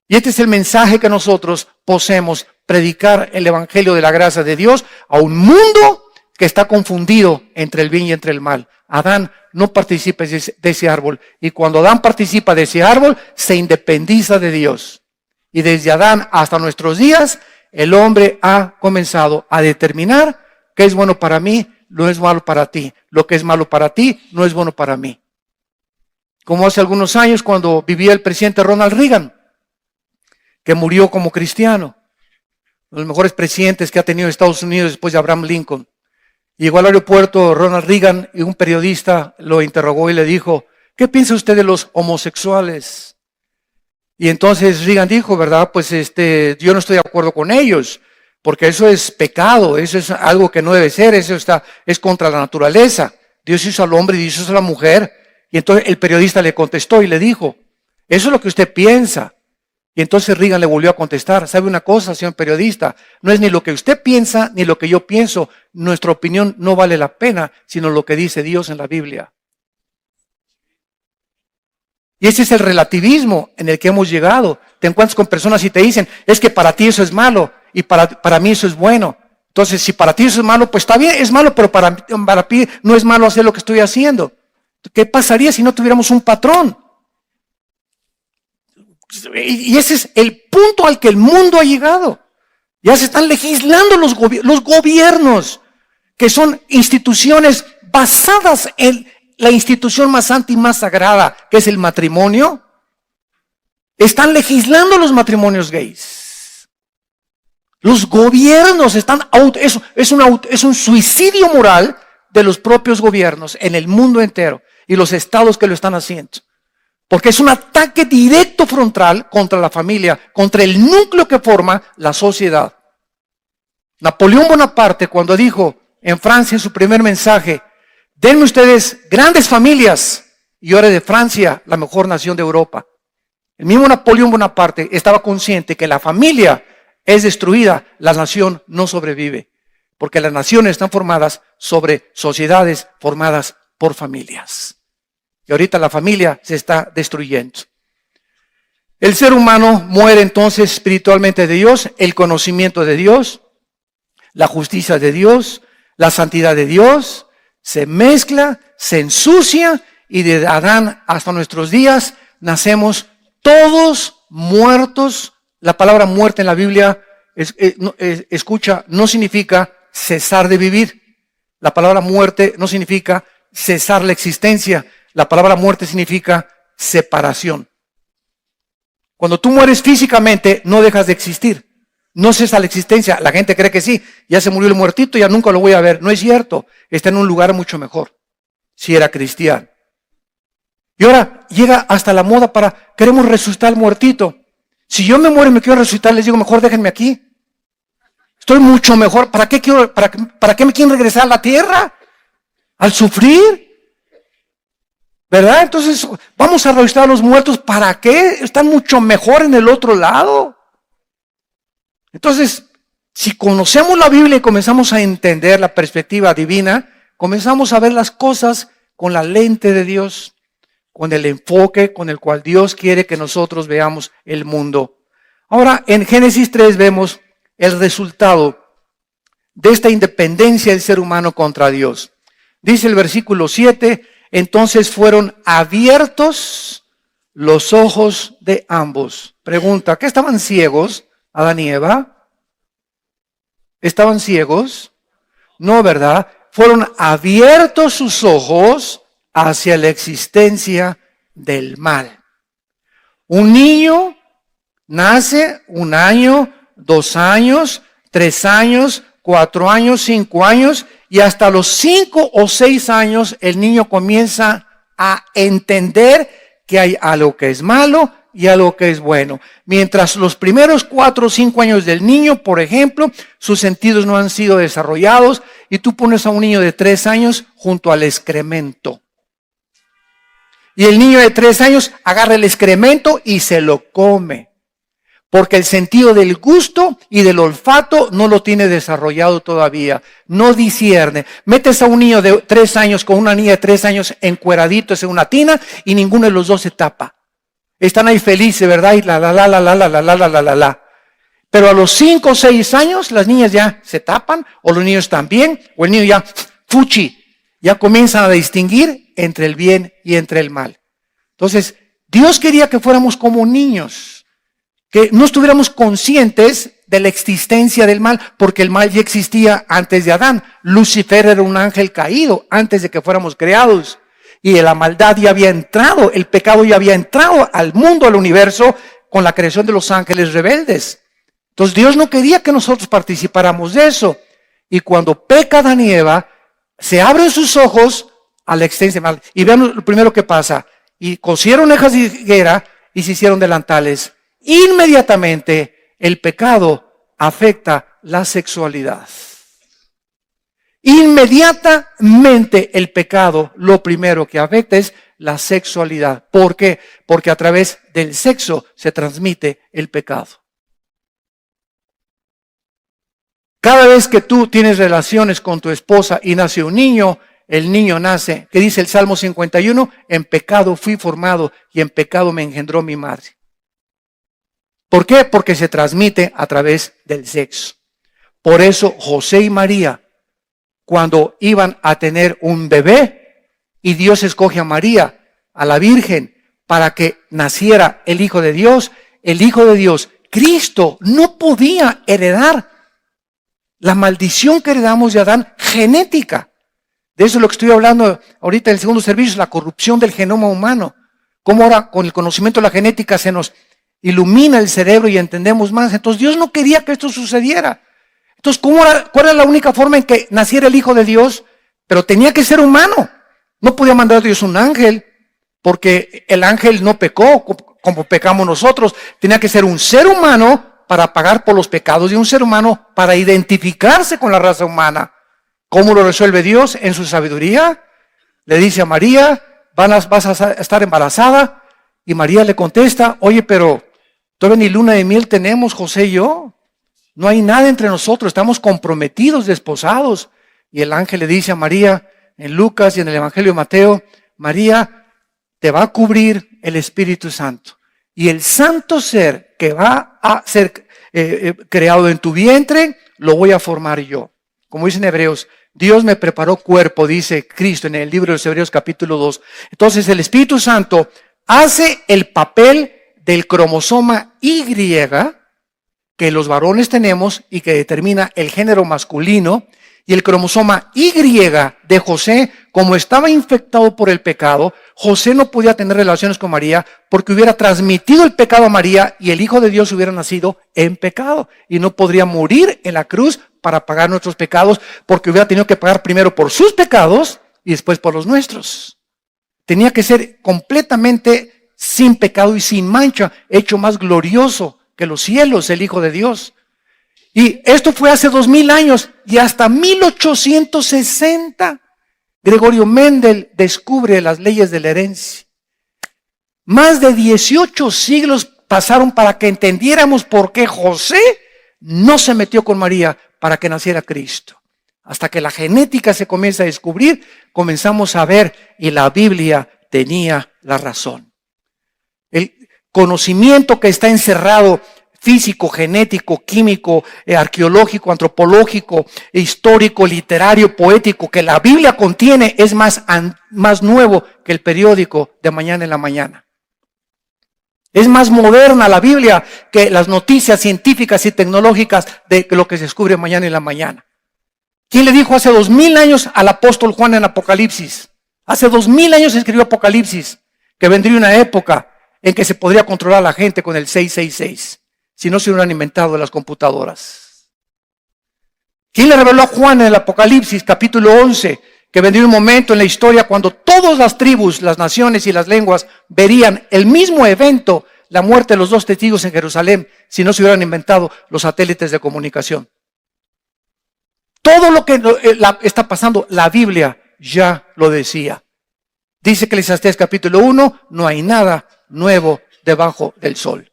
Y este es el mensaje que nosotros poseemos, predicar el evangelio de la gracia de Dios a un mundo que está confundido entre el bien y entre el mal. Adán no participa de ese árbol, y cuando Adán participa de ese árbol, se independiza de Dios. Y desde Adán hasta nuestros días, el hombre ha comenzado a determinar qué es bueno para mí, no es malo para ti. Lo que es malo para ti, no es bueno para mí. Como hace algunos años cuando vivía el presidente Ronald Reagan, que murió como cristiano, uno de los mejores presidentes que ha tenido Estados Unidos después de Abraham Lincoln. Llegó al aeropuerto Ronald Reagan y un periodista lo interrogó y le dijo, ¿qué piensa usted de los homosexuales? Y entonces Reagan dijo, ¿verdad? Pues yo no estoy de acuerdo con ellos, porque eso es pecado, eso es algo que no debe ser, es contra la naturaleza. Dios hizo al hombre y Dios hizo a la mujer. Y entonces el periodista le contestó y le dijo, eso es lo que usted piensa. Y entonces Reagan le volvió a contestar, ¿sabe una cosa, señor periodista? No es ni lo que usted piensa ni lo que yo pienso. Nuestra opinión no vale la pena, sino lo que dice Dios en la Biblia. Y ese es el relativismo en el que hemos llegado. Te encuentras con personas y te dicen, es que para ti eso es malo y para mí eso es bueno. Entonces, si para ti eso es malo, pues está bien, es malo, pero para mí no es malo hacer lo que estoy haciendo. ¿Qué pasaría si no tuviéramos un patrón? Y ese es el punto al que el mundo ha llegado. Ya se están legislando los gobiernos, que son instituciones basadas en la institución más santa y más sagrada, que es el matrimonio. Están legislando los matrimonios gays. Los gobiernos están, es un suicidio moral de los propios gobiernos en el mundo entero y los estados que lo están haciendo. Porque es un ataque directo frontal contra la familia, contra el núcleo que forma la sociedad. Napoleón Bonaparte, cuando dijo en Francia en su primer mensaje, denme ustedes grandes familias, y yo haré de Francia la mejor nación de Europa. El mismo Napoleón Bonaparte estaba consciente que la familia es destruida, la nación no sobrevive, porque las naciones están formadas sobre sociedades formadas por familias. Y ahorita la familia se está destruyendo. El ser humano muere entonces espiritualmente de Dios, el conocimiento de Dios, la justicia de Dios, la santidad de Dios, se mezcla, se ensucia y de Adán hasta nuestros días nacemos todos muertos. La palabra muerte en la Biblia, escucha, no significa cesar de vivir. La palabra muerte no significa cesar la existencia. La palabra muerte significa separación. Cuando tú mueres físicamente, no dejas de existir. No cesa la existencia. La gente cree que sí. Ya se murió el muertito, ya nunca lo voy a ver. No es cierto. Está en un lugar mucho mejor. Si era cristiano. Y ahora llega hasta la moda para, queremos resucitar al muertito. Si yo me muero y me quiero resucitar, les digo, mejor déjenme aquí. Estoy mucho mejor. ¿Para qué me quieren regresar a la tierra? ¿Al sufrir? ¿Verdad? Entonces, vamos a resucitar a los muertos. ¿Para qué? Están mucho mejor en el otro lado. Entonces, si conocemos la Biblia y comenzamos a entender la perspectiva divina, comenzamos a ver las cosas con la lente de Dios, con el enfoque con el cual Dios quiere que nosotros veamos el mundo. Ahora, en Génesis 3 vemos el resultado de esta independencia del ser humano contra Dios. Dice el versículo 7, entonces fueron abiertos los ojos de ambos. Pregunta, ¿qué estaban ciegos, Adán y Eva? ¿Estaban ciegos? No, ¿verdad? Fueron abiertos sus ojos hacia la existencia del mal. Un niño nace 1 año, 2 años, 3 años, 4 años, 5 años, y hasta los 5 o 6 años el niño comienza a entender que hay algo que es malo y algo que es bueno. Mientras los primeros 4 o 5 años del niño, por ejemplo, sus sentidos no han sido desarrollados, y tú pones a un niño de 3 años junto al excremento. Y el niño de 3 años agarra el excremento y se lo come. Porque el sentido del gusto y del olfato no lo tiene desarrollado todavía. No discierne. Metes a un niño de 3 años con una niña de 3 años encueraditos en una tina y ninguno de los dos se tapa. Están ahí felices, ¿verdad? Y la. Pero a los 5 o 6 años las niñas ya se tapan, o los niños también, o el niño ya fuchi. Ya comienzan a distinguir entre el bien y entre el mal. Entonces, Dios quería que fuéramos como niños. Que no estuviéramos conscientes de la existencia del mal, porque el mal ya existía antes de Adán. Lucifer era un ángel caído antes de que fuéramos creados. Y la maldad ya había entrado, el pecado ya había entrado al mundo, al universo, con la creación de los ángeles rebeldes. Entonces Dios no quería que nosotros participáramos de eso. Y cuando peca Adán y Eva, se abren sus ojos a la existencia del mal. Y vean lo primero que pasa. Y cosieron hojas de higuera, y se hicieron delantales. Inmediatamente el pecado afecta la sexualidad. Inmediatamente el pecado lo primero que afecta es la sexualidad. ¿Por qué? Porque a través del sexo se transmite el pecado. Cada vez que tú tienes relaciones con tu esposa y nace un niño, el niño nace, que dice el Salmo 51, en pecado fui formado y en pecado me engendró mi madre. ¿Por qué? Porque se transmite a través del sexo. Por eso José y María, cuando iban a tener un bebé, y Dios escoge a María, a la Virgen, para que naciera el Hijo de Dios, Cristo, no podía heredar la maldición que heredamos de Adán genética. De eso es lo que estoy hablando ahorita en el segundo servicio, la corrupción del genoma humano. Cómo ahora con el conocimiento de la genética se nos ilumina el cerebro y entendemos más. Entonces Dios no quería que esto sucediera. Entonces, ¿cuál era la única forma en que naciera el Hijo de Dios? Pero tenía que ser humano. No podía mandar a Dios un ángel, porque el ángel no pecó como pecamos nosotros. Tenía que ser un ser humano para pagar por los pecados de un ser humano, para identificarse con la raza humana. ¿Cómo lo resuelve Dios? En su sabiduría. Le dice a María, vas a estar embarazada. Y María le contesta, oye, pero todavía ni luna de miel tenemos, José y yo. No hay nada entre nosotros, estamos comprometidos, desposados. Y el ángel le dice a María, en Lucas y en el Evangelio de Mateo, María, te va a cubrir el Espíritu Santo. Y el santo ser que va a ser creado en tu vientre, lo voy a formar yo. Como dicen Hebreos, Dios me preparó cuerpo, dice Cristo en el libro de los Hebreos capítulo 2. Entonces el Espíritu Santo hace el papel del cromosoma Y que los varones tenemos y que determina el género masculino, y el cromosoma Y de José, como estaba infectado por el pecado, José no podía tener relaciones con María porque hubiera transmitido el pecado a María y el Hijo de Dios hubiera nacido en pecado y no podría morir en la cruz para pagar nuestros pecados porque hubiera tenido que pagar primero por sus pecados y después por los nuestros. Tenía que ser completamente sin pecado y sin mancha, hecho más glorioso que los cielos, el Hijo de Dios. Y esto fue hace 2000 años y hasta 1860 Gregorio Mendel descubre las leyes de la herencia. Más de 18 siglos pasaron para que entendiéramos por qué José no se metió con María para que naciera Cristo. Hasta que la genética se comienza a descubrir, comenzamos a ver y la Biblia tenía la razón. El conocimiento que está encerrado, físico, genético, químico, arqueológico, antropológico, histórico, literario, poético, que la Biblia contiene, es más nuevo que el periódico de mañana en la mañana. Es más moderna la Biblia que las noticias científicas y tecnológicas de lo que se descubre mañana en la mañana. ¿Quién le dijo hace 2000 años al apóstol Juan en Apocalipsis? Hace 2000 años escribió Apocalipsis, que vendría una época en que se podría controlar a la gente con el 666. Si no se hubieran inventado las computadoras. ¿Quién le reveló a Juan en el Apocalipsis capítulo 11 que vendría un momento en la historia cuando todas las tribus, las naciones y las lenguas verían el mismo evento, la muerte de los 2 testigos en Jerusalén, si no se hubieran inventado los satélites de comunicación? Todo lo que está pasando, la Biblia ya lo decía. Dice Eclesiastés capítulo 1, no hay nada nuevo debajo del sol.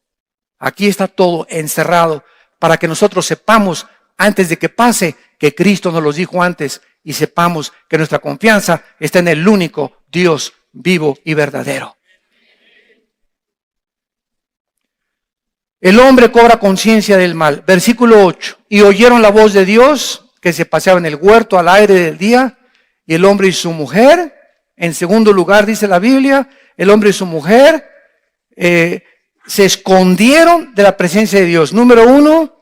Aquí está todo encerrado para que nosotros sepamos antes de que pase que Cristo nos lo dijo antes y sepamos que nuestra confianza está en el único Dios vivo y verdadero. El hombre cobra conciencia del mal. Versículo 8. Y oyeron la voz de Dios que se paseaba en el huerto al aire del día, y el hombre y su mujer. En segundo lugar dice la Biblia, el hombre y su mujer se escondieron de la presencia de Dios. Número 1,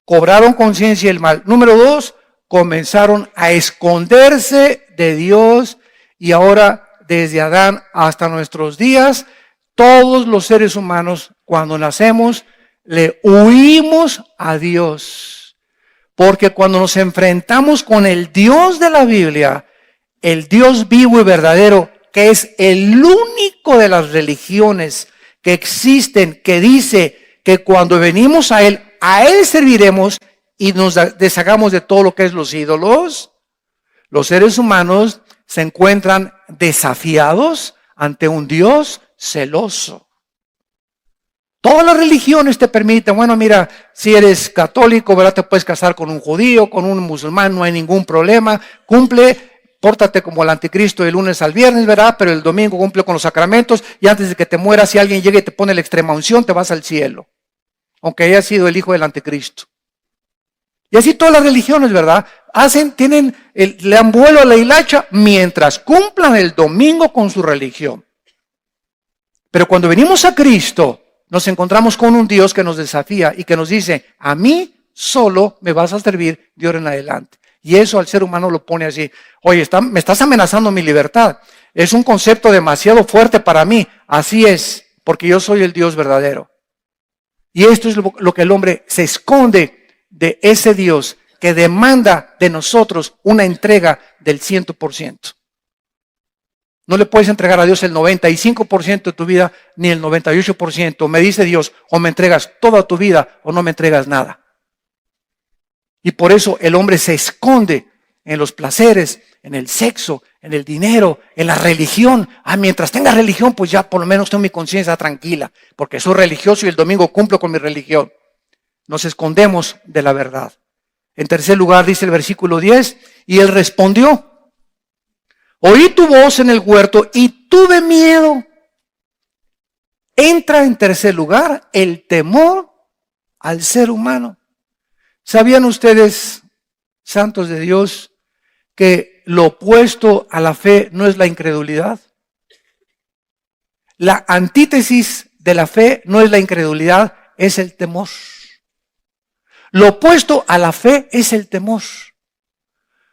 cobraron conciencia del mal. Número 2, comenzaron a esconderse de Dios. Y ahora, desde Adán hasta nuestros días, todos los seres humanos, cuando nacemos, le huimos a Dios. Porque cuando nos enfrentamos con el Dios de la Biblia, el Dios vivo y verdadero, que es el único de las religiones que existen, que dice que cuando venimos a Él serviremos y nos deshagamos de todo lo que es los ídolos, los seres humanos se encuentran desafiados ante un Dios celoso. Todas las religiones te permiten, bueno, mira, si eres católico, ¿verdad? Te puedes casar con un judío, con un musulmán, no hay ningún problema. Cumple, pórtate como el anticristo de lunes al viernes, ¿verdad? Pero el domingo cumple con los sacramentos y antes de que te mueras, si alguien llega y te pone la extrema unción, te vas al cielo. Aunque haya sido el hijo del anticristo. Y así todas las religiones, ¿verdad? Le dan vuelo a la hilacha mientras cumplan el domingo con su religión. Pero cuando venimos a Cristo, nos encontramos con un Dios que nos desafía y que nos dice, a mí solo me vas a servir de ahora en adelante. Y eso al ser humano lo pone así, oye, me estás amenazando mi libertad. Es un concepto demasiado fuerte para mí. Así es, porque yo soy el Dios verdadero. Y esto es lo que el hombre se esconde de ese Dios que demanda de nosotros una entrega del 100%. No le puedes entregar a Dios el 95% de tu vida, ni el 98%. Me dice Dios, o me entregas toda tu vida, o no me entregas nada. Y por eso el hombre se esconde en los placeres, en el sexo, en el dinero, en la religión. Mientras tenga religión, pues ya por lo menos tengo mi conciencia tranquila, porque soy religioso y el domingo cumplo con mi religión. Nos escondemos de la verdad. En tercer lugar, dice el versículo 10, y él respondió, oí tu voz en el huerto y tuve miedo. Entra en tercer lugar el temor al ser humano. ¿Sabían ustedes, santos de Dios, que lo opuesto a la fe no es la incredulidad? La antítesis de la fe no es la incredulidad, es el temor. Lo opuesto a la fe es el temor.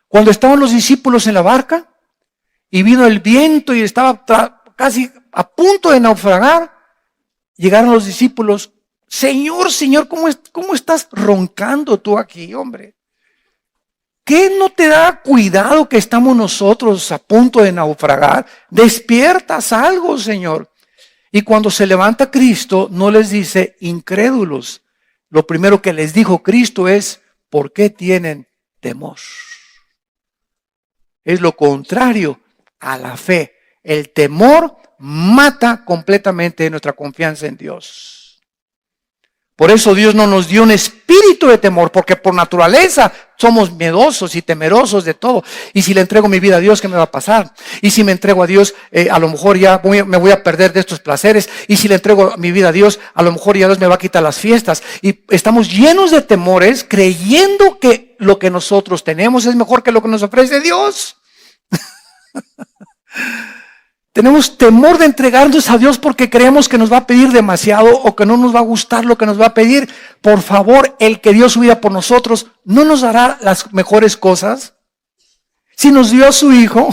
Cuando estaban los discípulos en la barca y vino el viento y estaba casi a punto de naufragar, llegaron los discípulos, Señor, Señor, ¿cómo estás roncando tú aquí, hombre? ¿Qué no te da cuidado que estamos nosotros a punto de naufragar? Despiertas algo, Señor. Y cuando se levanta Cristo, no les dice incrédulos. Lo primero que les dijo Cristo es, ¿por qué tienen temor? Es lo contrario a la fe. El temor mata completamente nuestra confianza en Dios. Por eso Dios no nos dio un espíritu de temor, porque por naturaleza somos miedosos y temerosos de todo. Y si le entrego mi vida a Dios, ¿qué me va a pasar? Y si me entrego a Dios, a lo mejor ya me voy a perder de estos placeres. Y si le entrego mi vida a Dios, a lo mejor ya Dios me va a quitar las fiestas. Y estamos llenos de temores, creyendo que lo que nosotros tenemos es mejor que lo que nos ofrece Dios. Tenemos temor de entregarnos a Dios porque creemos que nos va a pedir demasiado o que no nos va a gustar lo que nos va a pedir. Por favor, el que dio su vida por nosotros, ¿no nos dará las mejores cosas? Si nos dio a su Hijo.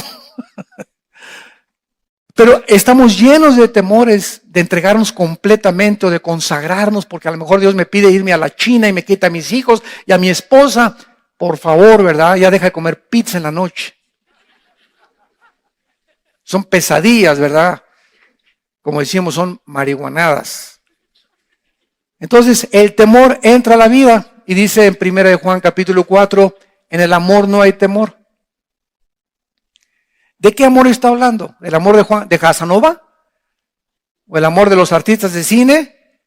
Pero estamos llenos de temores de entregarnos completamente o de consagrarnos porque a lo mejor Dios me pide irme a la China y me quita a mis hijos y a mi esposa. Por favor, ¿verdad? Ya deja de comer pizza en la noche. Son pesadillas, ¿verdad? Como decíamos, son marihuanadas. Entonces, el temor entra a la vida. Y dice en 1 de Juan capítulo 4, en el amor no hay temor. ¿De qué amor está hablando? ¿El amor de Casanova? ¿O el amor de los artistas de cine?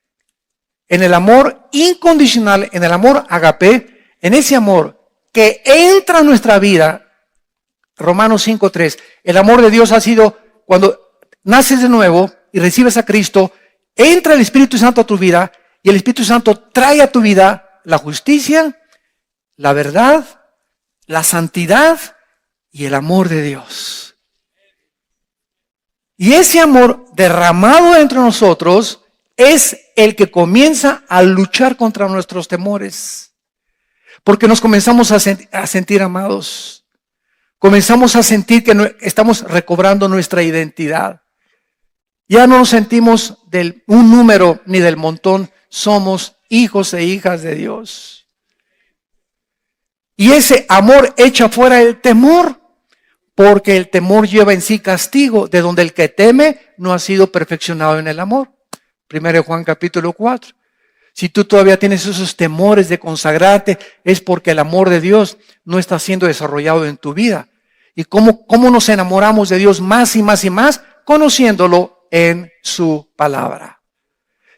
En el amor incondicional, en el amor agape, en ese amor que entra a nuestra vida. Romanos 5:3, el amor de Dios ha sido cuando naces de nuevo y recibes a Cristo, entra el Espíritu Santo a tu vida y el Espíritu Santo trae a tu vida la justicia, la verdad, la santidad y el amor de Dios. Y ese amor derramado entre nosotros es el que comienza a luchar contra nuestros temores, porque nos comenzamos a sentir amados. Comenzamos a sentir que estamos recobrando nuestra identidad. Ya no nos sentimos un número ni del montón. Somos hijos e hijas de Dios. Y ese amor echa fuera el temor, porque el temor lleva en sí castigo, de donde el que teme no ha sido perfeccionado en el amor. 1 Juan capítulo 4. Si tú todavía tienes esos temores de consagrarte, es porque el amor de Dios no está siendo desarrollado en tu vida. ¿Y cómo nos enamoramos de Dios más y más y más? Conociéndolo en su palabra.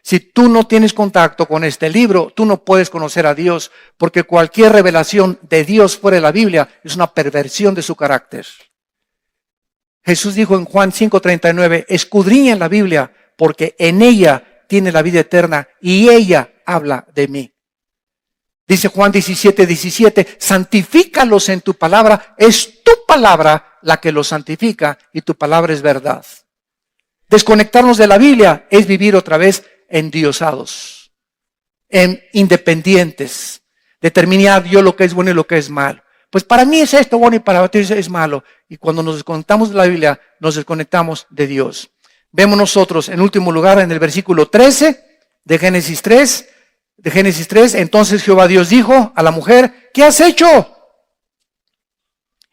Si tú no tienes contacto con este libro, tú no puedes conocer a Dios, porque cualquier revelación de Dios fuera de la Biblia es una perversión de su carácter. Jesús dijo en Juan 5:39, escudriñen la Biblia, porque en ella tiene la vida eterna y ella habla de mí. Dice Juan 17:17, santifícalos en tu palabra, es tu palabra la que los santifica y tu palabra es verdad. Desconectarnos de la Biblia es vivir otra vez endiosados, en independientes, determinar yo lo que es bueno y lo que es malo. Pues para mí es esto bueno y para ti es malo. Y cuando nos desconectamos de la Biblia, nos desconectamos de Dios. Vemos nosotros, en último lugar, en el versículo 13 de Génesis 3, entonces Jehová Dios dijo a la mujer, ¿qué has hecho?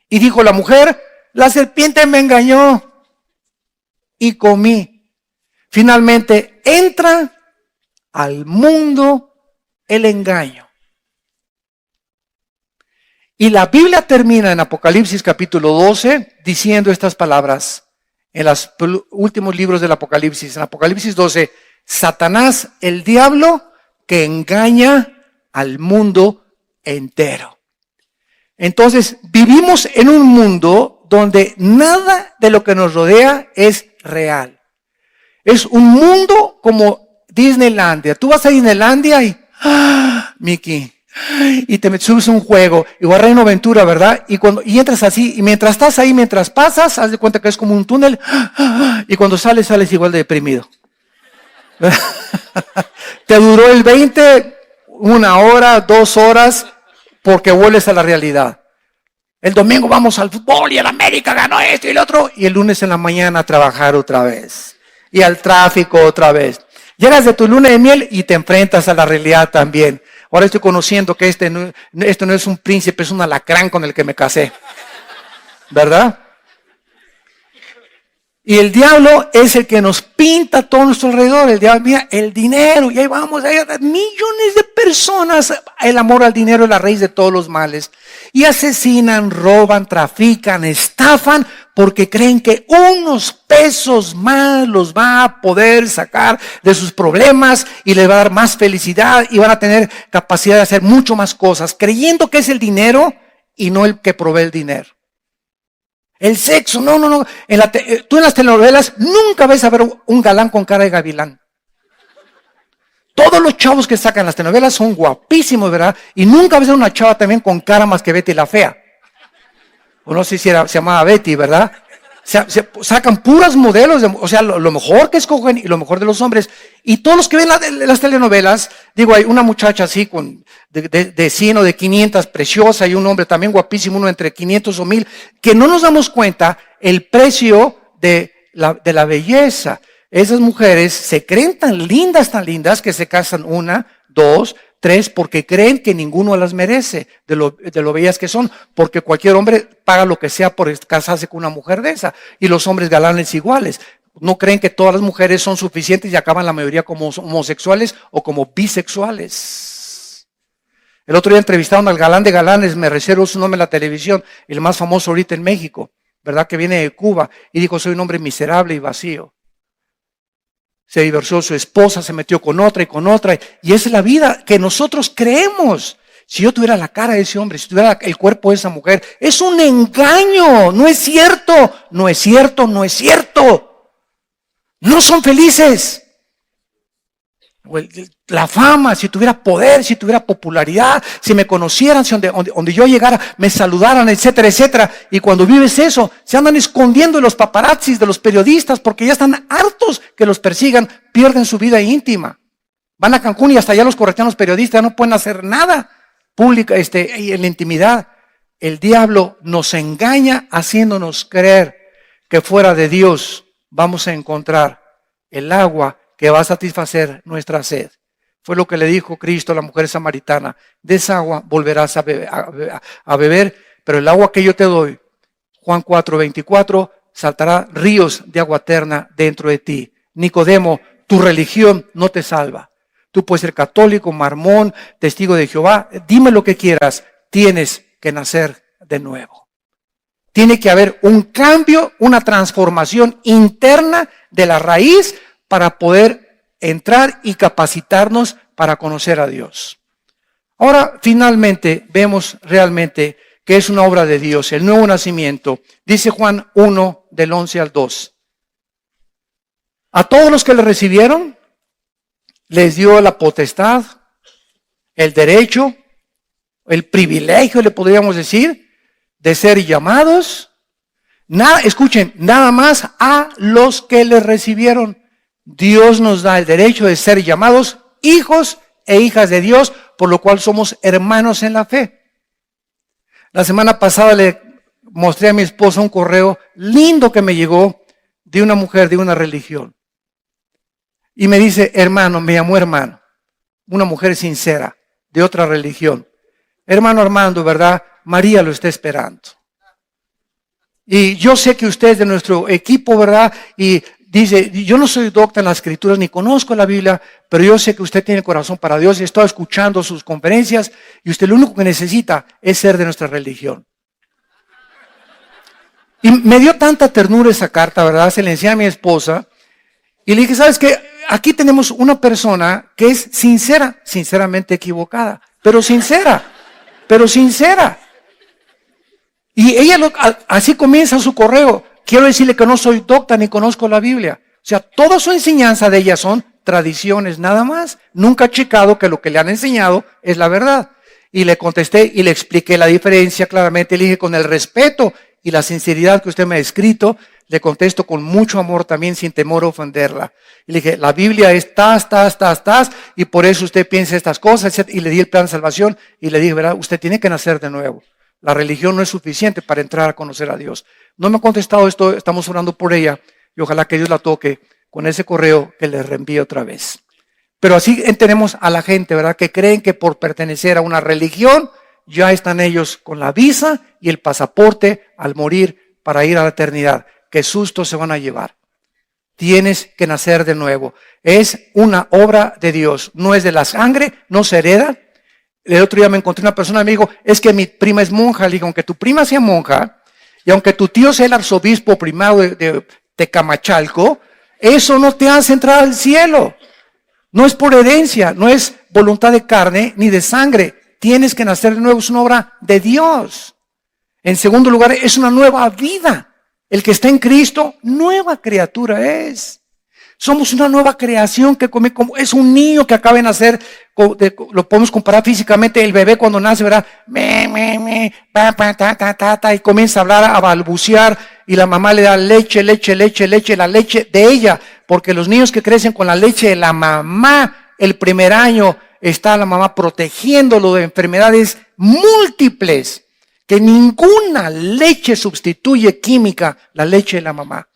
Y dijo la mujer, la serpiente me engañó y comí. Finalmente entra al mundo el engaño. Y la Biblia termina en Apocalipsis capítulo 12 diciendo estas palabras. En los últimos libros del Apocalipsis, en Apocalipsis 12, Satanás, el diablo que engaña al mundo entero. Entonces, vivimos en un mundo donde nada de lo que nos rodea es real. Es un mundo como Disneylandia. Tú vas a Disneylandia y, Mickey, y te subes a un juego, igual Reino Aventura, ¿verdad? Y entras así, y mientras estás ahí, mientras pasas, haz de cuenta que es como un túnel, y cuando sales igual de deprimido. Te duró el 20, 1 hora, 2 horas, porque vuelves a la realidad. El domingo vamos al fútbol y el América ganó esto y el otro, y el lunes en la mañana a trabajar otra vez, y al tráfico otra vez. Llegas de tu luna de miel y te enfrentas a la realidad también. Ahora estoy conociendo que esto no es un príncipe, es un alacrán con el que me casé. ¿Verdad? Y el diablo es el que nos pinta a todo nuestro alrededor. El diablo, mira, el dinero, y ahí vamos, hay millones de personas. El amor al dinero es la raíz de todos los males. Y asesinan, roban, trafican, estafan, porque creen que unos pesos más los va a poder sacar de sus problemas y les va a dar más felicidad y van a tener capacidad de hacer mucho más cosas, creyendo que es el dinero y no el que provee el dinero. El sexo, no. Tú en las telenovelas nunca ves a ver un galán con cara de gavilán. Todos los chavos que sacan las telenovelas son guapísimos, ¿verdad? Y nunca ves a una chava también con cara más que Betty la Fea. O no sé si se llamaba Betty, ¿verdad? Sacan puras modelos, o sea, lo mejor que escogen y lo mejor de los hombres. Y todos los que ven las telenovelas, digo, hay una muchacha así de 100 o de 500, preciosa, y un hombre también guapísimo, uno entre 500 o 1000, que no nos damos cuenta el precio de la belleza. Esas mujeres se creen tan lindas, que se casan 1, 2, 3, porque creen que ninguno las merece de lo bellas que son, porque cualquier hombre paga lo que sea por casarse con una mujer de esa, y los hombres galanes iguales. No creen que todas las mujeres son suficientes y acaban la mayoría como homosexuales o como bisexuales. El otro día entrevistaron al galán de galanes, me reservo su nombre en la televisión, el más famoso ahorita en México, ¿verdad? Que viene de Cuba, y dijo, soy un hombre miserable y vacío. Se divorció su esposa, se metió con otra, y esa es la vida que nosotros creemos. Si yo tuviera la cara de ese hombre, si tuviera el cuerpo de esa mujer, es un engaño, no es cierto. No son felices. La fama, si tuviera poder, si tuviera popularidad, si me conocieran, si donde yo llegara, me saludaran, etcétera, etcétera. Y cuando vives eso, se andan escondiendo de los paparazzis, de los periodistas, porque ya están hartos que los persigan, pierden su vida íntima. Van a Cancún y hasta allá los corretean los periodistas, no pueden hacer nada pública, en la intimidad. El diablo nos engaña haciéndonos creer que fuera de Dios vamos a encontrar el agua que va a satisfacer nuestra sed. Fue lo que le dijo Cristo a la mujer samaritana. De esa agua volverás a beber, pero el agua que yo te doy, Juan 4:24, saltará ríos de agua eterna dentro de ti. Nicodemo, tu religión no te salva. Tú puedes ser católico, mormón, testigo de Jehová, dime lo que quieras, tienes que nacer de nuevo. Tiene que haber un cambio, una transformación interna de la raíz para poder entrar y capacitarnos para conocer a Dios. Ahora, finalmente, vemos realmente que es una obra de Dios, el nuevo nacimiento. Dice Juan 1, del 11 al 2. A todos los que le recibieron, les dio la potestad, el derecho, el privilegio, le podríamos decir, de ser llamados. Escuchen, nada más a los que le recibieron. Dios nos da el derecho de ser llamados hijos e hijas de Dios, por lo cual somos hermanos en la fe. La semana pasada le mostré a mi esposa un correo lindo que me llegó de una mujer de una religión. Y me dice, hermano, me llamó hermano, una mujer sincera, de otra religión. Hermano Armando, ¿verdad? María lo está esperando. Y yo sé que usted es de nuestro equipo, ¿verdad? Y dice, yo no soy docta en las escrituras, ni conozco la Biblia, pero yo sé que usted tiene corazón para Dios y he estado escuchando sus conferencias y usted lo único que necesita es ser de nuestra religión. Y me dio tanta ternura esa carta, ¿verdad? Se la enseñé a mi esposa y le dije, ¿sabes qué? Aquí tenemos una persona que es sincera, sinceramente equivocada, pero sincera. Y ella así comienza su correo. Quiero decirle que no soy docta ni conozco la Biblia. O sea, toda su enseñanza de ella son tradiciones nada más. Nunca ha checado que lo que le han enseñado es la verdad. Y le contesté y le expliqué la diferencia claramente. Le dije con el respeto y la sinceridad que usted me ha escrito, le contesto con mucho amor también sin temor a ofenderla. Y le dije, la Biblia es tas, y por eso usted piensa estas cosas. Y le di el plan de salvación y le dije, ¿verdad? Usted tiene que nacer de nuevo. La religión no es suficiente para entrar a conocer a Dios. No me ha contestado esto, estamos orando por ella y ojalá que Dios la toque con ese correo que le reenvíe otra vez. Pero así entendemos a la gente, ¿verdad? Que creen que por pertenecer a una religión ya están ellos con la visa y el pasaporte al morir para ir a la eternidad. Qué susto se van a llevar. Tienes que nacer de nuevo. Es una obra de Dios, no es de la sangre, no se hereda. El otro día me encontré una persona y me dijo, es que mi prima es monja. Le digo, aunque tu prima sea monja y aunque tu tío sea el arzobispo primado de Tecamachalco, eso no te hace entrar al cielo. No es por herencia, no es voluntad de carne ni de sangre. Tienes que nacer de nuevo, es una obra de Dios. En segundo lugar, es una nueva vida. El que está en Cristo, nueva criatura es. Somos una nueva creación que como es un niño que acaba de nacer, lo podemos comparar físicamente, el bebé cuando nace, ¿verdad? Y comienza a hablar, a balbucear, y la mamá le da leche, la leche de ella, porque los niños que crecen con la leche de la mamá, el primer año, está la mamá protegiéndolo de enfermedades múltiples, que ninguna leche sustituye química la leche de la mamá.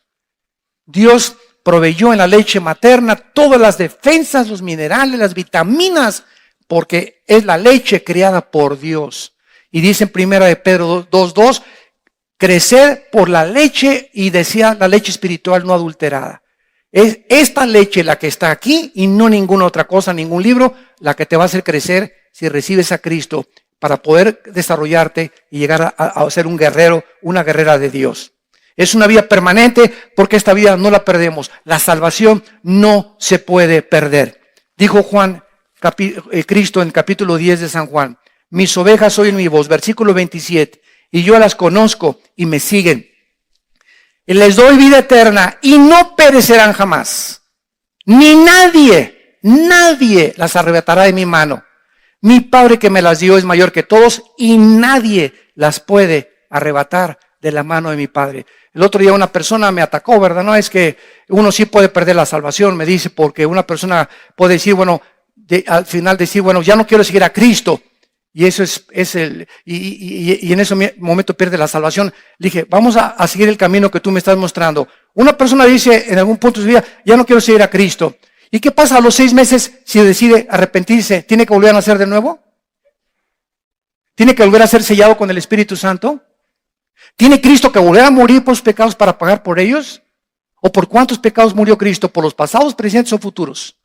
Dios proveyó en la leche materna todas las defensas, los minerales, las vitaminas, porque es la leche creada por Dios. Y dice en 1 de Pedro 2:2, crecer por la leche, y decía la leche espiritual no adulterada. Es esta leche la que está aquí y no ninguna otra cosa, ningún libro, la que te va a hacer crecer si recibes a Cristo para poder desarrollarte y llegar a ser un guerrero, una guerrera de Dios. Es una vida permanente porque esta vida no la perdemos. La salvación no se puede perder. Dijo Cristo en el capítulo 10 de San Juan, mis ovejas oyen mi voz, versículo 27, y yo las conozco y me siguen. Y les doy vida eterna y no perecerán jamás. Ni nadie las arrebatará de mi mano. Mi Padre que me las dio es mayor que todos y nadie las puede arrebatar de la mano de mi Padre. El otro día una persona me atacó, ¿verdad? No es que uno sí puede perder la salvación, me dice, porque una persona puede decir, bueno, al final decir, bueno, ya no quiero seguir a Cristo. Y eso y en ese momento pierde la salvación. Le dije, vamos a seguir el camino que tú me estás mostrando. Una persona dice en algún punto de su vida, ya no quiero seguir a Cristo. ¿Y qué pasa a los 6 meses si decide arrepentirse? ¿Tiene que volver a nacer de nuevo? ¿Tiene que volver a ser sellado con el Espíritu Santo? ¿Tiene Cristo que volver a morir por sus pecados para pagar por ellos? ¿O por cuántos pecados murió Cristo? ¿Por los pasados, presentes o futuros?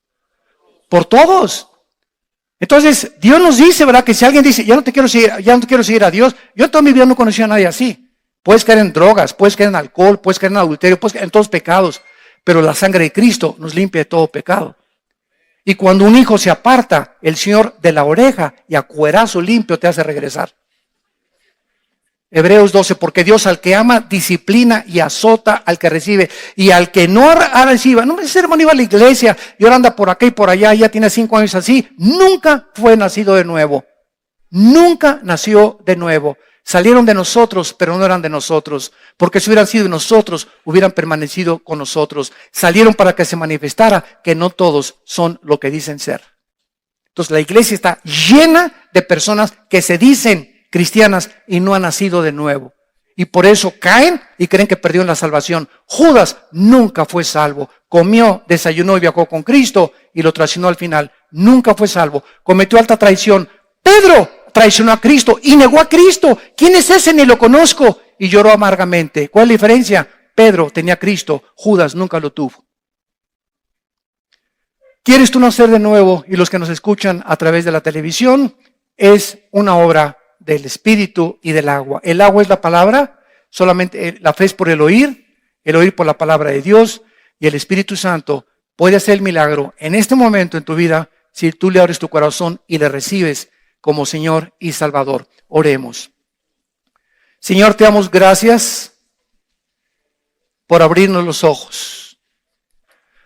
Por todos. Entonces, Dios nos dice, ¿verdad? Que si alguien dice, ya no quiero seguir a Dios, yo en toda mi vida no conocí a nadie así. Puedes caer en drogas, puedes caer en alcohol, puedes caer en adulterio, puedes caer en todos los pecados, pero la sangre de Cristo nos limpia de todo pecado. Y cuando un hijo se aparta, el Señor de la oreja y a cuerazo limpio te hace regresar. Hebreos 12, porque Dios al que ama disciplina y azota al que recibe, y al que no reciba, no me dice hermano, iba a la iglesia y ahora anda por acá y por allá, ya tiene 5 años así, nunca fue nacido de nuevo, nunca nació de nuevo. Salieron de nosotros, pero no eran de nosotros, porque si hubieran sido de nosotros, hubieran permanecido con nosotros. Salieron para que se manifestara que no todos son lo que dicen ser. Entonces la iglesia está llena de personas que se dicen cristianas y no han nacido de nuevo. Y por eso caen y creen que perdieron la salvación. Judas nunca fue salvo. Comió, desayunó y viajó con Cristo y lo traicionó al final. Nunca fue salvo. Cometió alta traición. Pedro traicionó a Cristo y negó a Cristo. ¿Quién es ese? Ni lo conozco. Y lloró amargamente. ¿Cuál es la diferencia? Pedro tenía a Cristo. Judas nunca lo tuvo. ¿Quieres tú nacer de nuevo? Y los que nos escuchan a través de la televisión, es una obra del Espíritu y del agua. El agua es la palabra, solamente la fe es por el oír por la palabra de Dios, y el Espíritu Santo puede hacer el milagro en este momento en tu vida si tú le abres tu corazón y le recibes como Señor y Salvador. Oremos. Señor, te damos gracias por abrirnos los ojos,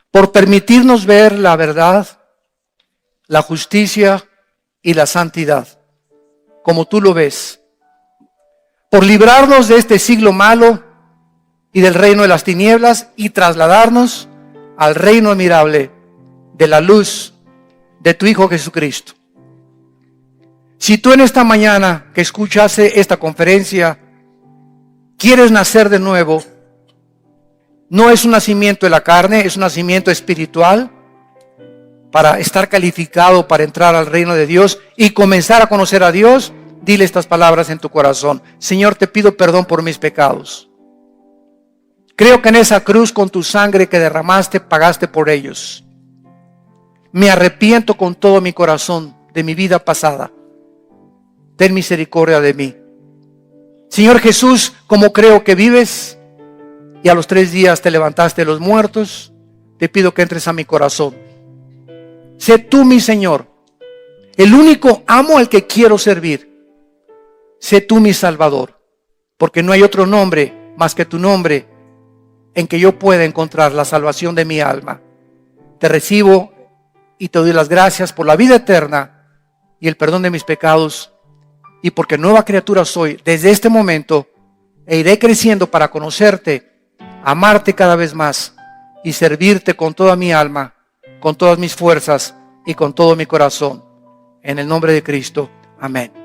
por permitirnos ver la verdad, la justicia y la santidad como tú lo ves, por librarnos de este siglo malo y del reino de las tinieblas y trasladarnos al reino admirable de la luz de tu Hijo Jesucristo. Si tú en esta mañana que escuchaste esta conferencia quieres nacer de nuevo, no es un nacimiento de la carne, es un nacimiento espiritual para estar calificado para entrar al reino de Dios y comenzar a conocer a Dios. Dile estas palabras en tu corazón. Señor, te pido perdón por mis pecados. Creo que en esa cruz con tu sangre que derramaste, pagaste por ellos. Me arrepiento con todo mi corazón de mi vida pasada. Ten misericordia de mí. Señor Jesús, como creo que vives y a los 3 días te levantaste de los muertos, te pido que entres a mi corazón. Sé tú mi Señor, el único amo al que quiero servir. Sé tú mi Salvador, porque no hay otro nombre más que tu nombre en que yo pueda encontrar la salvación de mi alma. Te recibo y te doy las gracias por la vida eterna y el perdón de mis pecados, y porque nueva criatura soy desde este momento, e iré creciendo para conocerte, amarte cada vez más y servirte con toda mi alma, con todas mis fuerzas y con todo mi corazón. En el nombre de Cristo. Amén.